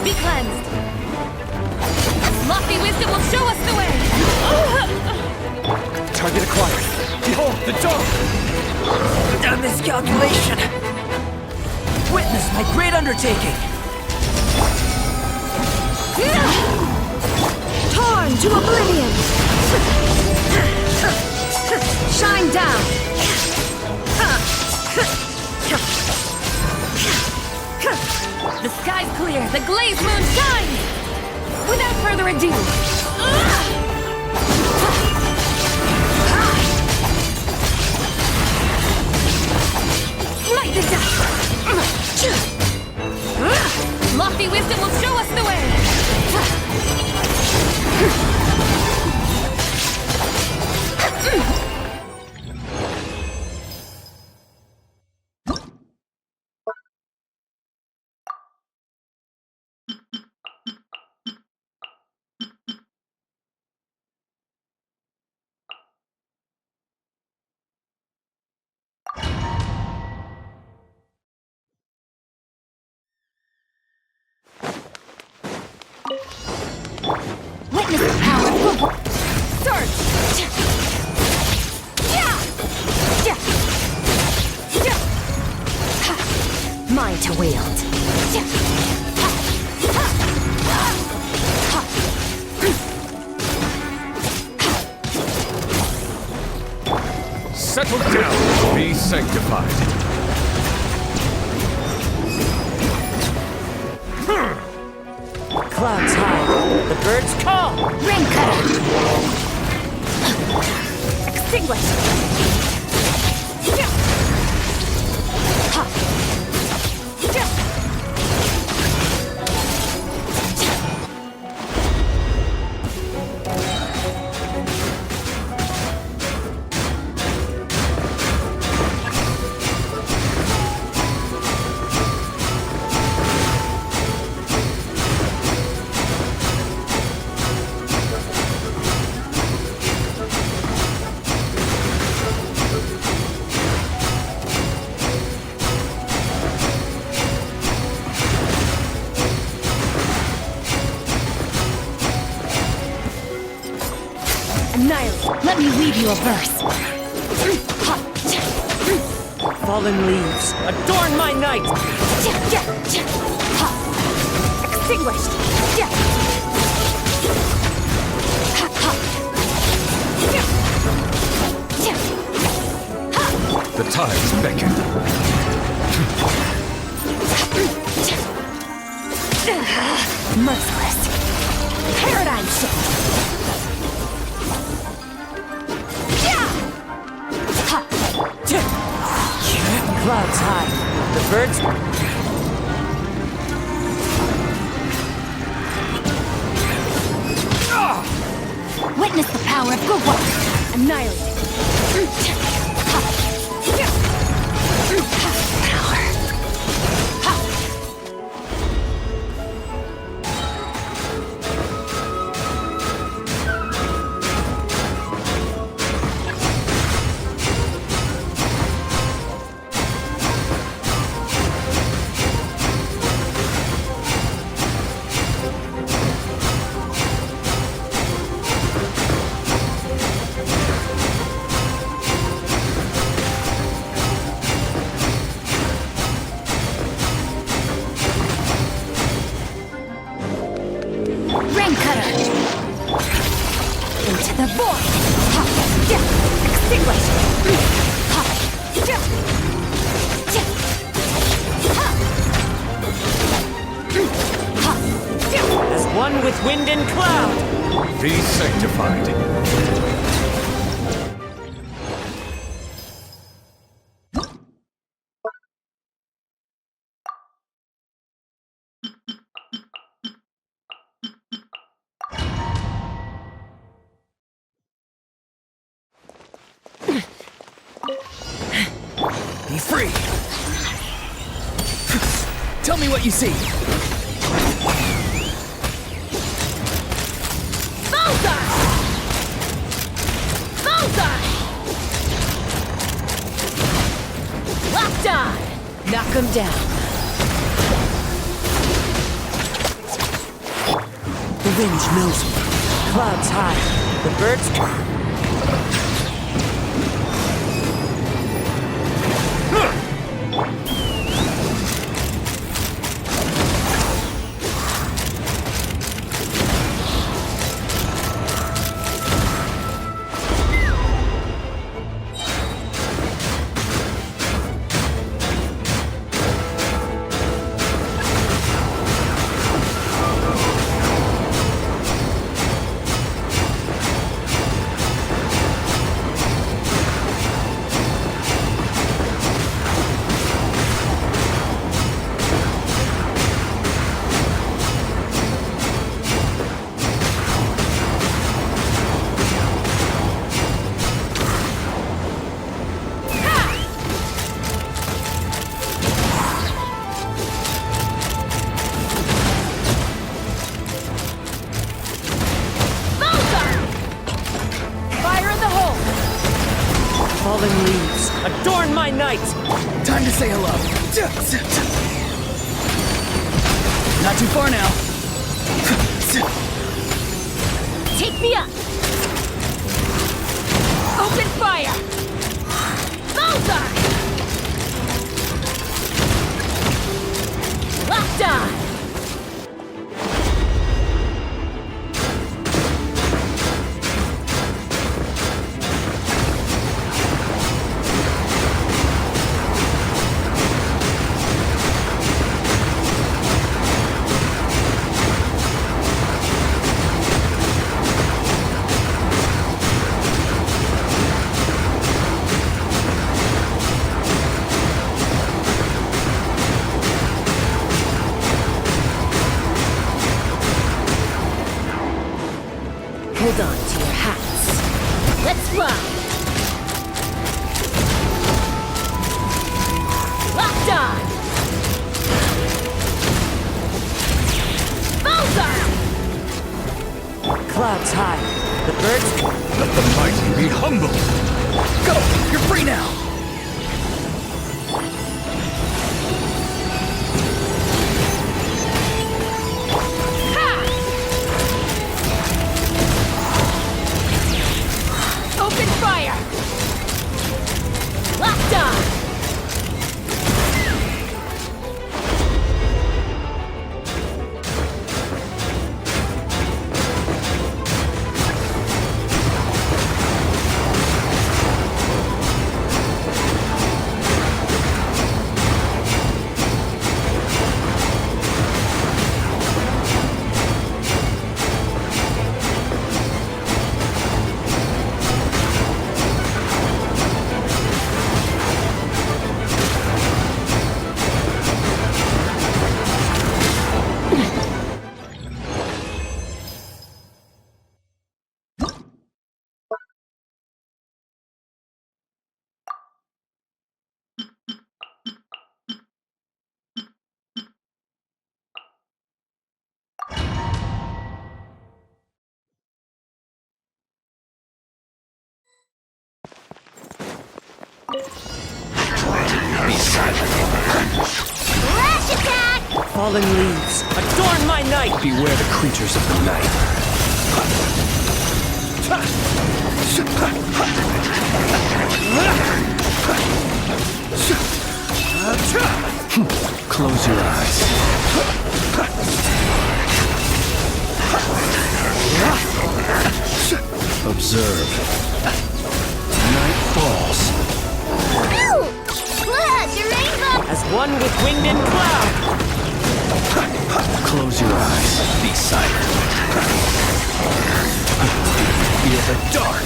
Be cleansed. Lofty wisdom will show us the way. Target acquired. Behold, the door! A miscalculation. Witness my great undertaking. Torn to oblivion! Shine down! The sky's clear. The glazed moon shines. Without further ado. Smite the dust. Lofty wisdom will show us the way. Witness the power of good work. Surge! Mine to wield. Settle down, be sanctified. Clouds high. The birds call. Ring cutter! Extinguish! Annihilate. Let me weave you a verse. Fallen leaves. Adorn my night. Extinguished. The tides beckon. Merciless. Paradigm shift. Clouds high. The birds... Witness the power of good work. Annihilate. Into the void! Extinguish! one with wind and cloud. Be sanctified. Be free! Tell me what you see! Bullseye! Bullseye! Locked on! Knock him down. The wind knows me. Clouds high. The birds... Falling leaves, adorn my night! Time to say hello. Not too far now. Take me up! Open fire! Bullseye! Locked on! Hold on to your hats. Let's fly! Locked on! Bullseye! Clouds high. The birds... Let the mighty be humbled. Go! You're free now! Open fire! Locked on! Flash attack! Fallen leaves, adorn my night! Beware the creatures of the night. Close your eyes. Observe. Night falls. Look, your rainbow! As one with wind and cloud! Close your eyes. Be silent. Feel the dark.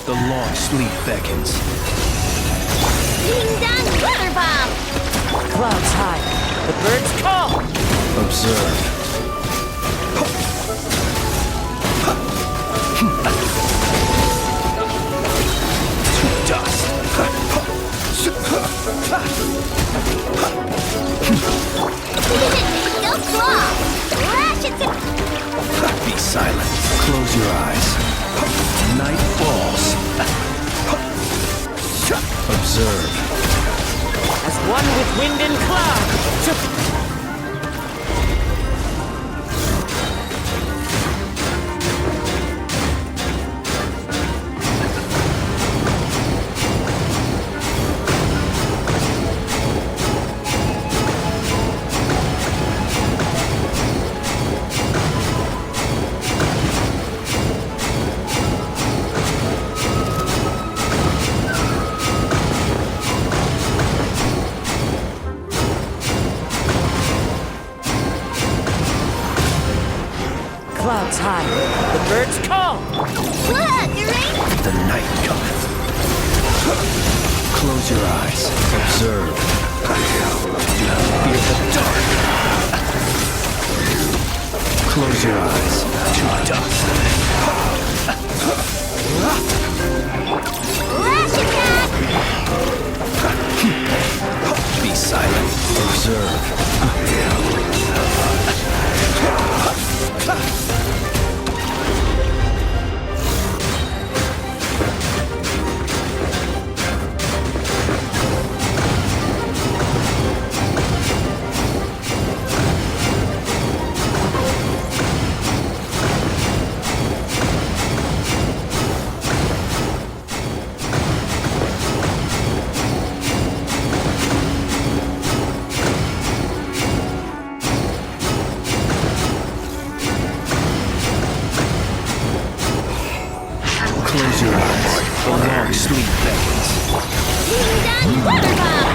The long sleep beckons. Ding dong water bomb! Clouds high. The birds call. Observe. To dust. Go claw! Lash it to... Be silent. Close your eyes. Night falls. Observe. As one with wind and cloud. Clouds high. The birds call. Look, right? The night cometh. Close your eyes. Observe. Fear the dark. Close your eyes. To dust. Lash attack! Be silent. Observe. Close your eyes. The long sleep beckons. Ding dong water bomb!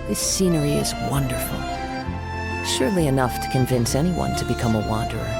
This scenery is wonderful. Surely enough to convince anyone to become a wanderer.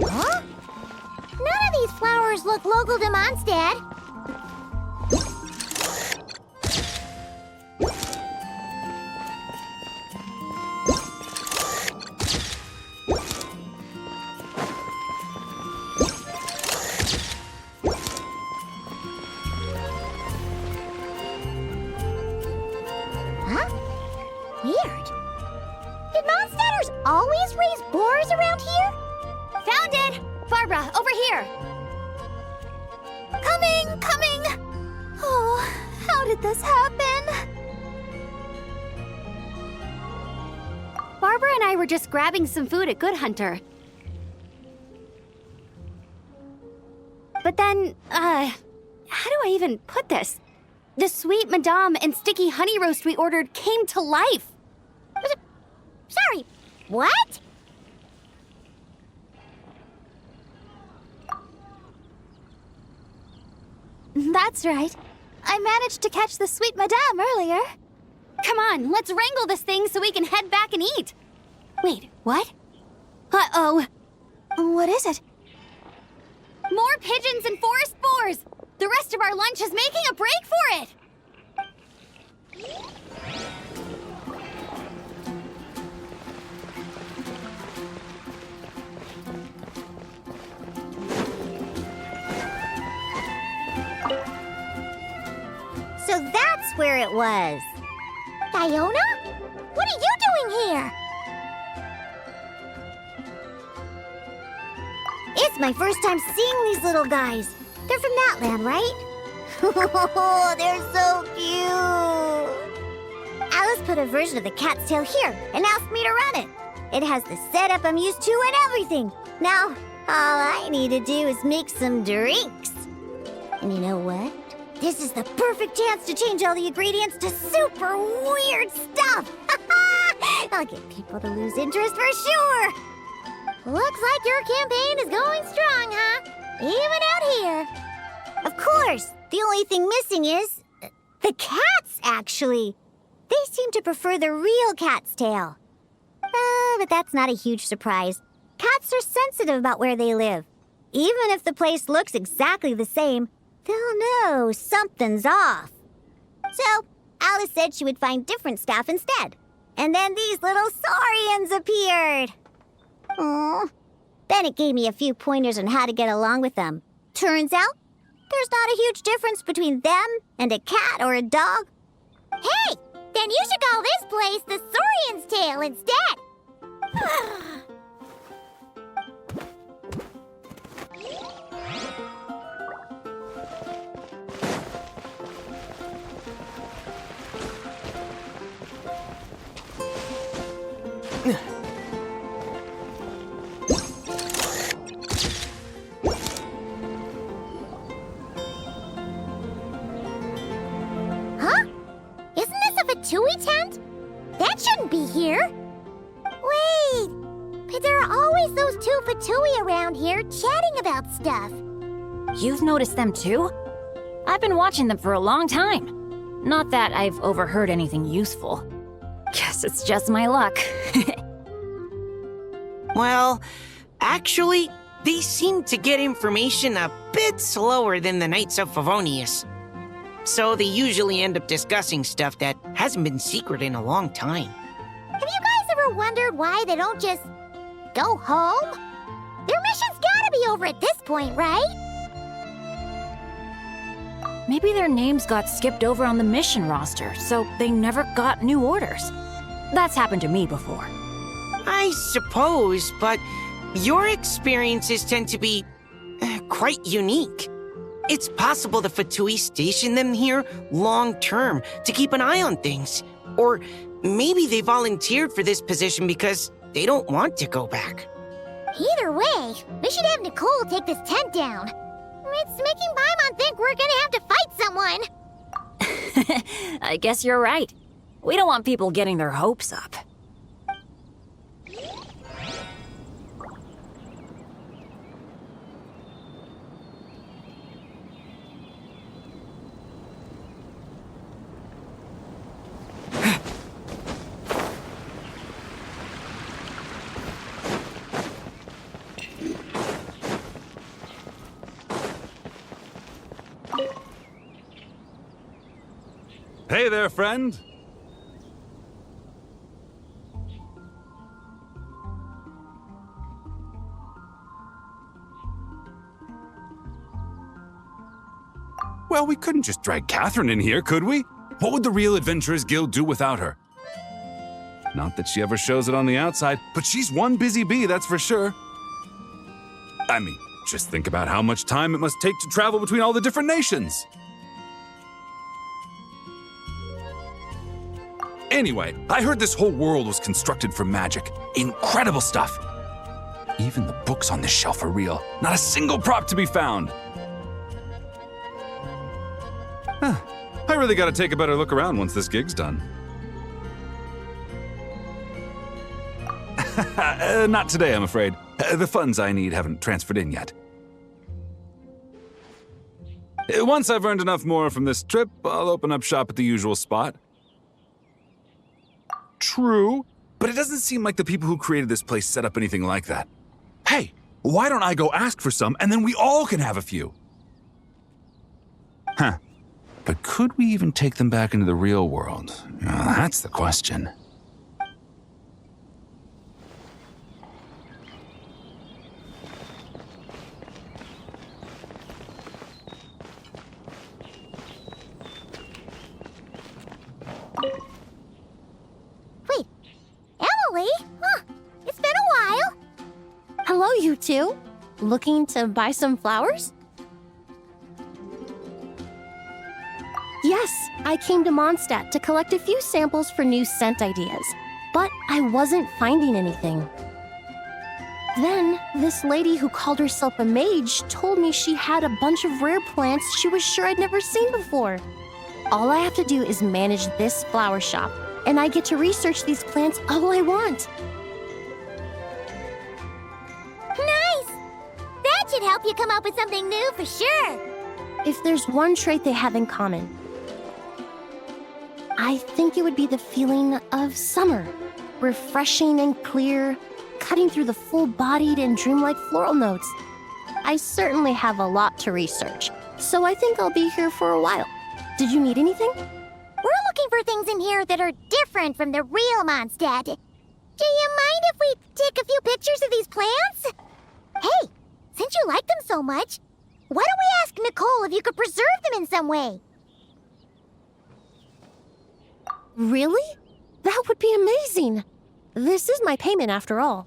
Huh? None of these flowers look local to Mondstadt. Huh? Weird. Did Mondstadters always raise boars around here? Found it! Barbara, over here! Coming! Oh, how did this happen? Barbara and I were just grabbing some food at Good Hunter. But then, how do I even put this? The sweet madame and sticky honey roast we ordered came to life. Sorry, what? That's right. I managed to catch the sweet madame earlier. Come on, let's wrangle this thing so we can head back and eat. Wait, what? Uh-oh. What is it? More pigeons and forest boars! The rest of our lunch is making a break for it! So that's where it was. Diona? What are you doing here? It's my first time seeing these little guys. They're from that land, right? Oh, they're so cute. Alice put a version of the cat's tail here and asked me to run it. It has the setup I'm used to and everything. Now, all I need to do is make some drinks. And you know what? This is the perfect chance to change all the ingredients to super weird stuff. I'll get people to lose interest for sure. Looks like your campaign is going strong, huh? Even out here. Of course, the only thing missing is the cats, actually. They seem to prefer the real cat's tail. But that's not a huge surprise. Cats are sensitive about where they live. Even if the place looks exactly the same, they'll know something's off. So, Alice said she would find different staff instead. And then these little saurians appeared. Aww. Bennett gave me a few pointers on how to get along with them. Turns out, there's not a huge difference between them and a cat or a dog. Hey, then you should call this place the Saurian's Tail instead. Huh? Isn't this a Fatui tent? That shouldn't be here. Wait, but there are always those two Fatui around here chatting about stuff. You've noticed them too? I've been watching them for a long time. Not that I've overheard anything useful. Guess it's just my luck. Well, actually, they seem to get information a bit slower than the Knights of Favonius. So they usually end up discussing stuff that hasn't been secret in a long time. Have you guys ever wondered why they don't just go home? Their mission's gotta be be over at this point, right? Maybe their names got skipped over on the mission roster, so they never got new orders. That's happened to me before. I suppose, but your experiences tend to be quite unique. It's possible the Fatui stationed them here long-term to keep an eye on things. Or maybe they volunteered for this position because they don't want to go back. Either way, we should have Nicole take this tent down. It's making Paimon think we're gonna have to fight someone. I guess you're right. We don't want people getting their hopes up. Hey there, friend. Well, we couldn't just drag Catherine in here, could we? What would the Real Adventurers Guild do without her? Not that she ever shows it on the outside, but she's one busy bee, that's for sure. I mean, just think about how much time it must take to travel between all the different nations. Anyway, I heard this whole world was constructed from magic. Incredible stuff. Even the books on this shelf are real. Not a single prop to be found. Huh. I really gotta take a better look around once this gig's done. Not today, I'm afraid. The funds I need haven't transferred in yet. Once I've earned enough more from this trip, I'll open up shop at the usual spot. True, but it doesn't seem like the people who created this place set up anything like that. Hey, why don't I go ask for some and then we all can have a few? Huh. But could we even take them back into the real world? Well, that's the question. Wait, Emily? Huh, it's been a while. Hello, you two. Looking to buy some flowers? Yes, I came to Mondstadt to collect a few samples for new scent ideas, but I wasn't finding anything. Then, this lady who called herself a mage told me she had a bunch of rare plants she was sure I'd never seen before. All I have to do is manage this flower shop, and I get to research these plants all I want. Nice! That should help you come up with something new for sure. If there's one trait they have in common, I think it would be the feeling of summer. Refreshing and clear, cutting through the full-bodied and dreamlike floral notes. I certainly have a lot to research, so I think I'll be here for a while. Did you need anything? We're looking for things in here that are different from the real Mondstadt. Do you mind if we take a few pictures of these plants? Hey, since you like them so much, why don't we ask Nicole if you could preserve them in some way? Really? That would be amazing. This is my payment after all.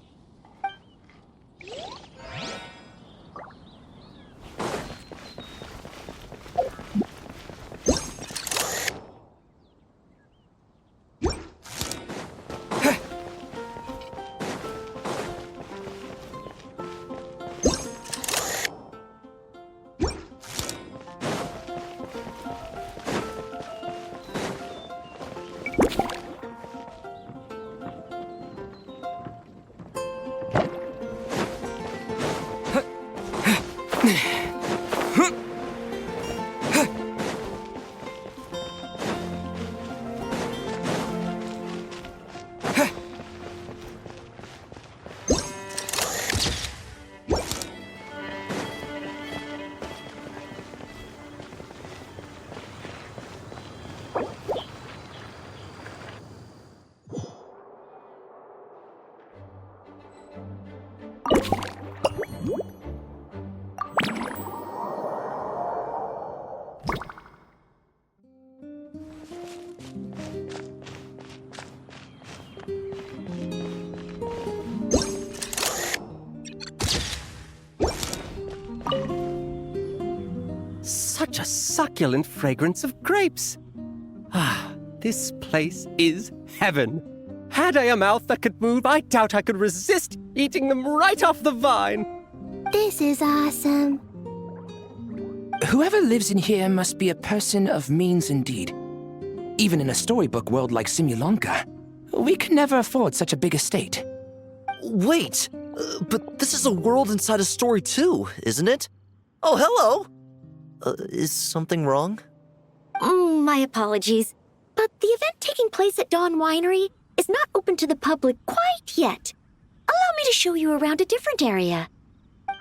such a succulent fragrance of grapes. Ah, this place is heaven. Had I a mouth that could move, I doubt I could resist eating them right off the vine. This is awesome. Whoever lives in here must be a person of means indeed. Even in a storybook world like Simulanka, we could never afford such a big estate. Wait, but this is a world inside a story too, isn't it? Oh, hello! Is something wrong? My apologies, but the event taking place at Dawn Winery is not open to the public quite yet. Allow me to show you around a different area.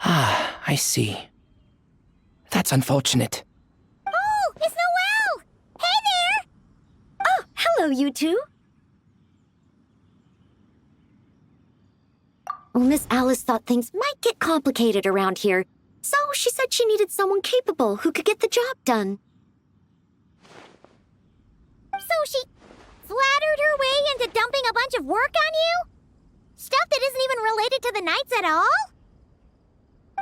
Ah, I see. That's unfortunate. Oh, it's Noelle! Hey there! Oh, hello, you two. Well, Miss Alice thought things might get complicated around here, so she said she needed someone capable who could get the job done. So she flattered her way into dumping a bunch of work on you? Stuff that isn't even related to the Knights at all?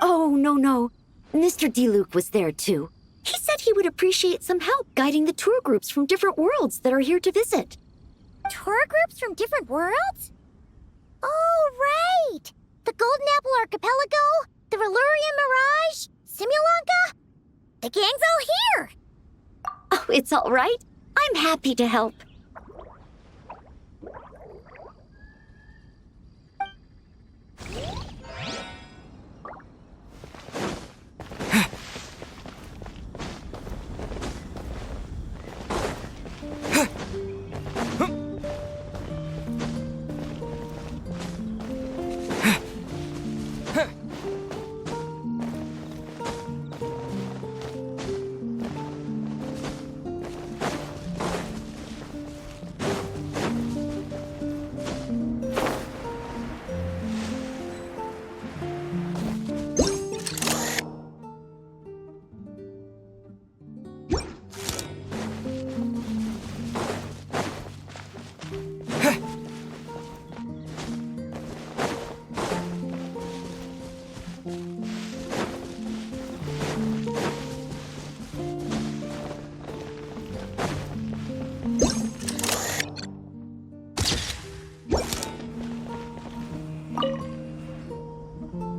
Oh, no. Mr. DeLuke was there, too. He said he would appreciate some help guiding the tour groups from different worlds that are here to visit. Tour groups from different worlds? Oh, right! The Golden Apple Archipelago, the Valurian Mirage, Simulanka. The gang's all here! Oh, it's all right. I'm happy to help.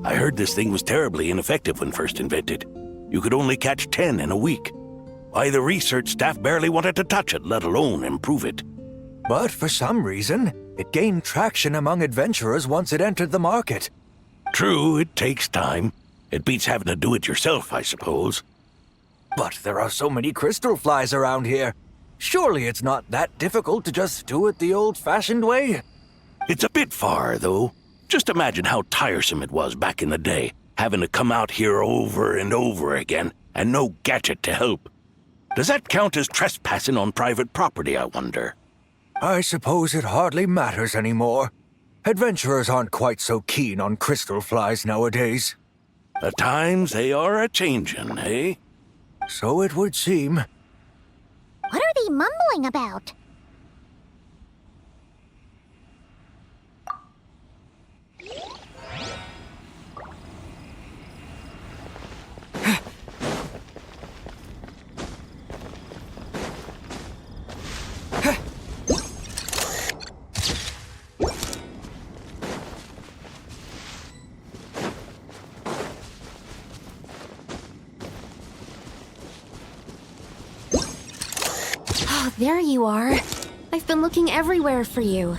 I heard this thing was terribly ineffective when first invented. You could only catch 10 in a week. Why, the research staff barely wanted to touch it, let alone improve it. But for some reason, it gained traction among adventurers once it entered the market. True, it takes time. It beats having to do it yourself, I suppose. But there are so many crystal flies around here. Surely it's not that difficult to just do it the old-fashioned way? It's a bit far, though. Just imagine how tiresome it was back in the day, having to come out here over and over again, and no gadget to help. Does that count as trespassing on private property, I wonder? I suppose it hardly matters anymore. Adventurers aren't quite so keen on crystal flies nowadays. The times they are a-changin', eh? So it would seem. What are they mumbling about? Oh, there you are. I've been looking everywhere for you.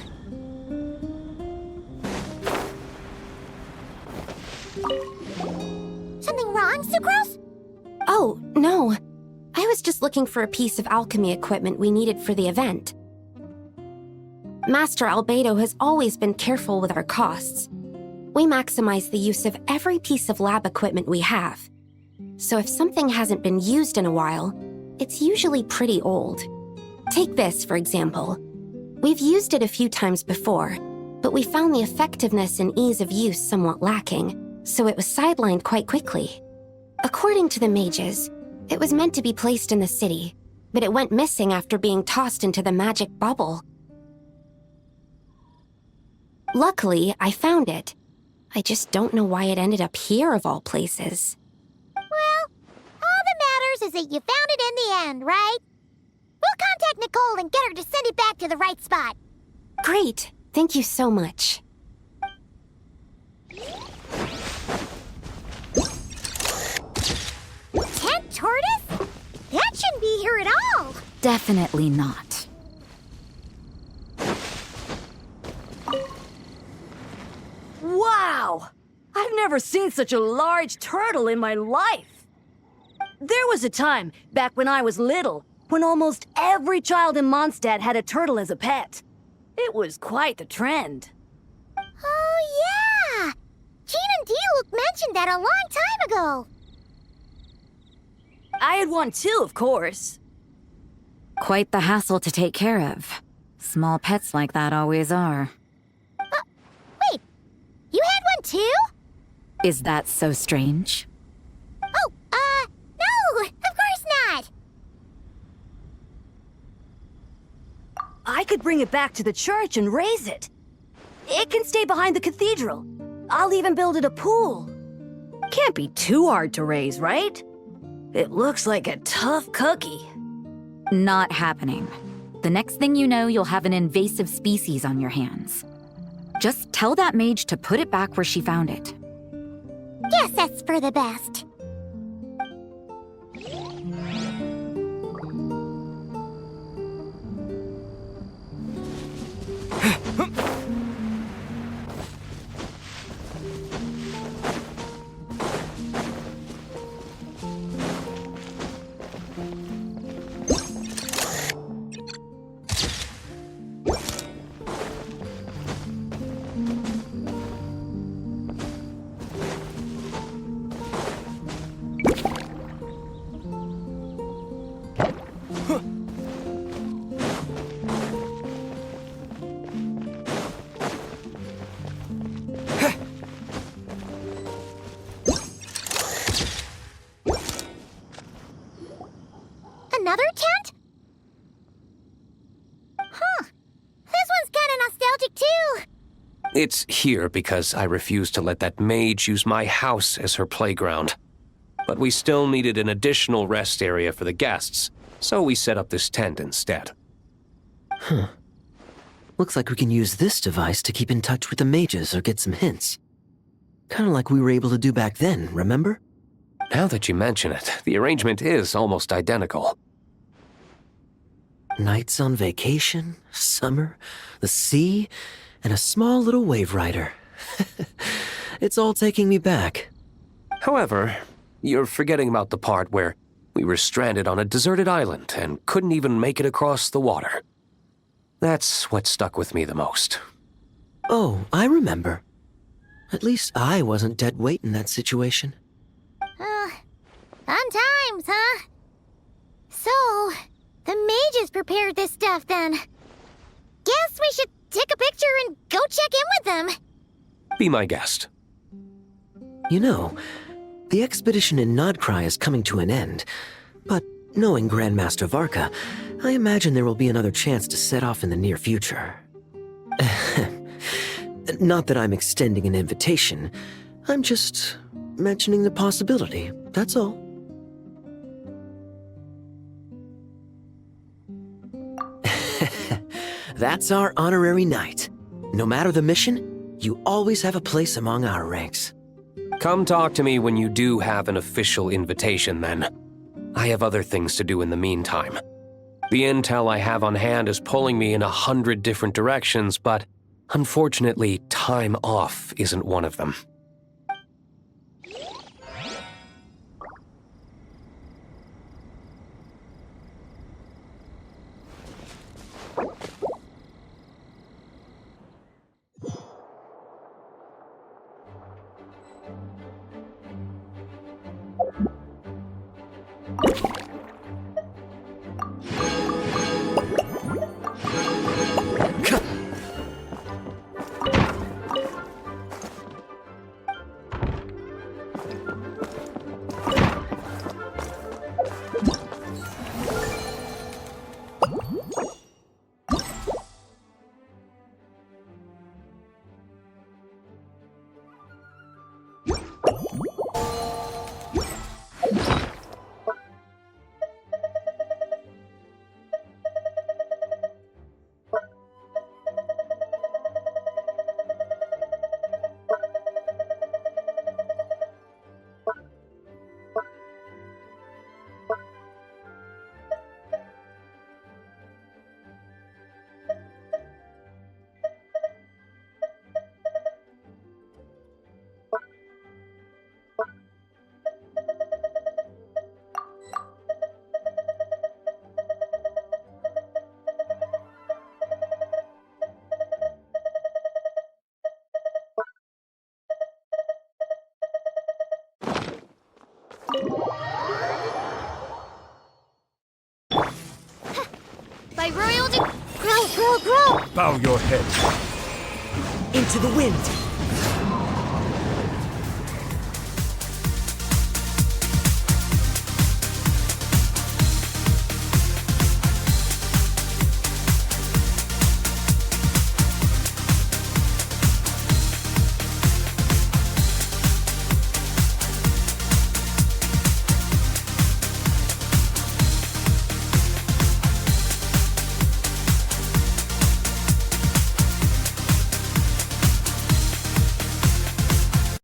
Something wrong, Sucrose? Oh, no. I was just looking for a piece of alchemy equipment we needed for the event. Master Albedo has always been careful with our costs. We maximize the use of every piece of lab equipment we have. So if something hasn't been used in a while, it's usually pretty old. Take this, for example. We've used it a few times before, but we found the effectiveness and ease of use somewhat lacking, so it was sidelined quite quickly. According to the mages, it was meant to be placed in the city, but it went missing after being tossed into the magic bubble. Luckily, I found it. I just don't know why it ended up here of all places. Well, all that matters is that you found it in the end, right? We'll contact Nicole and get her to send it back to the right spot. Great. Thank you so much. Tent tortoise? That shouldn't be here at all. Definitely not. Wow! I've never seen such a large turtle in my life. There was a time, back when I was little, when almost every child in Mondstadt had a turtle as a pet. It was quite the trend. Oh, yeah! Jean and Diluc mentioned that a long time ago. I had one too, of course. Quite the hassle to take care of. Small pets like that always are. Wait, you had one too? Is that so strange? Oh, no, of course not. I could bring it back to the church and raise it. It can stay behind the cathedral. I'll even build it a pool. Can't be too hard to raise, right? It looks like a tough cookie. Not happening. The next thing you know, you'll have an invasive species on your hands. Just tell that mage to put it back where she found it. Guess that's for the best. Another tent? Huh. This one's kinda nostalgic too. It's here because I refused to let that mage use my house as her playground. But we still needed an additional rest area for the guests, so we set up this tent instead. Huh. Looks like we can use this device to keep in touch with the mages or get some hints. Kinda like we were able to do back then, remember? Now that you mention it, the arrangement is almost identical. Nights on vacation, summer, the sea, and a small little wave rider. It's all taking me back. However, you're forgetting about the part where we were stranded on a deserted island and couldn't even make it across the water. That's what stuck with me the most. Oh, I remember. At least I wasn't dead weight in that situation. Fun times, huh? So, the mages prepared this stuff then. Guess we should take a picture and go check in with them. Be my guest. You know, the expedition in Nodcry is coming to an end, but knowing Grandmaster Varka, I imagine there will be another chance to set off in the near future. Not that I'm extending an invitation, I'm just mentioning the possibility, that's all. That's our honorary knight. No matter the mission, you always have a place among our ranks. Come talk to me when you do have an official invitation, then. I have other things to do in the meantime. The intel I have on hand is pulling me in 100 different directions, but unfortunately, time off isn't one of them. will grow. Bow your head. Into the wind.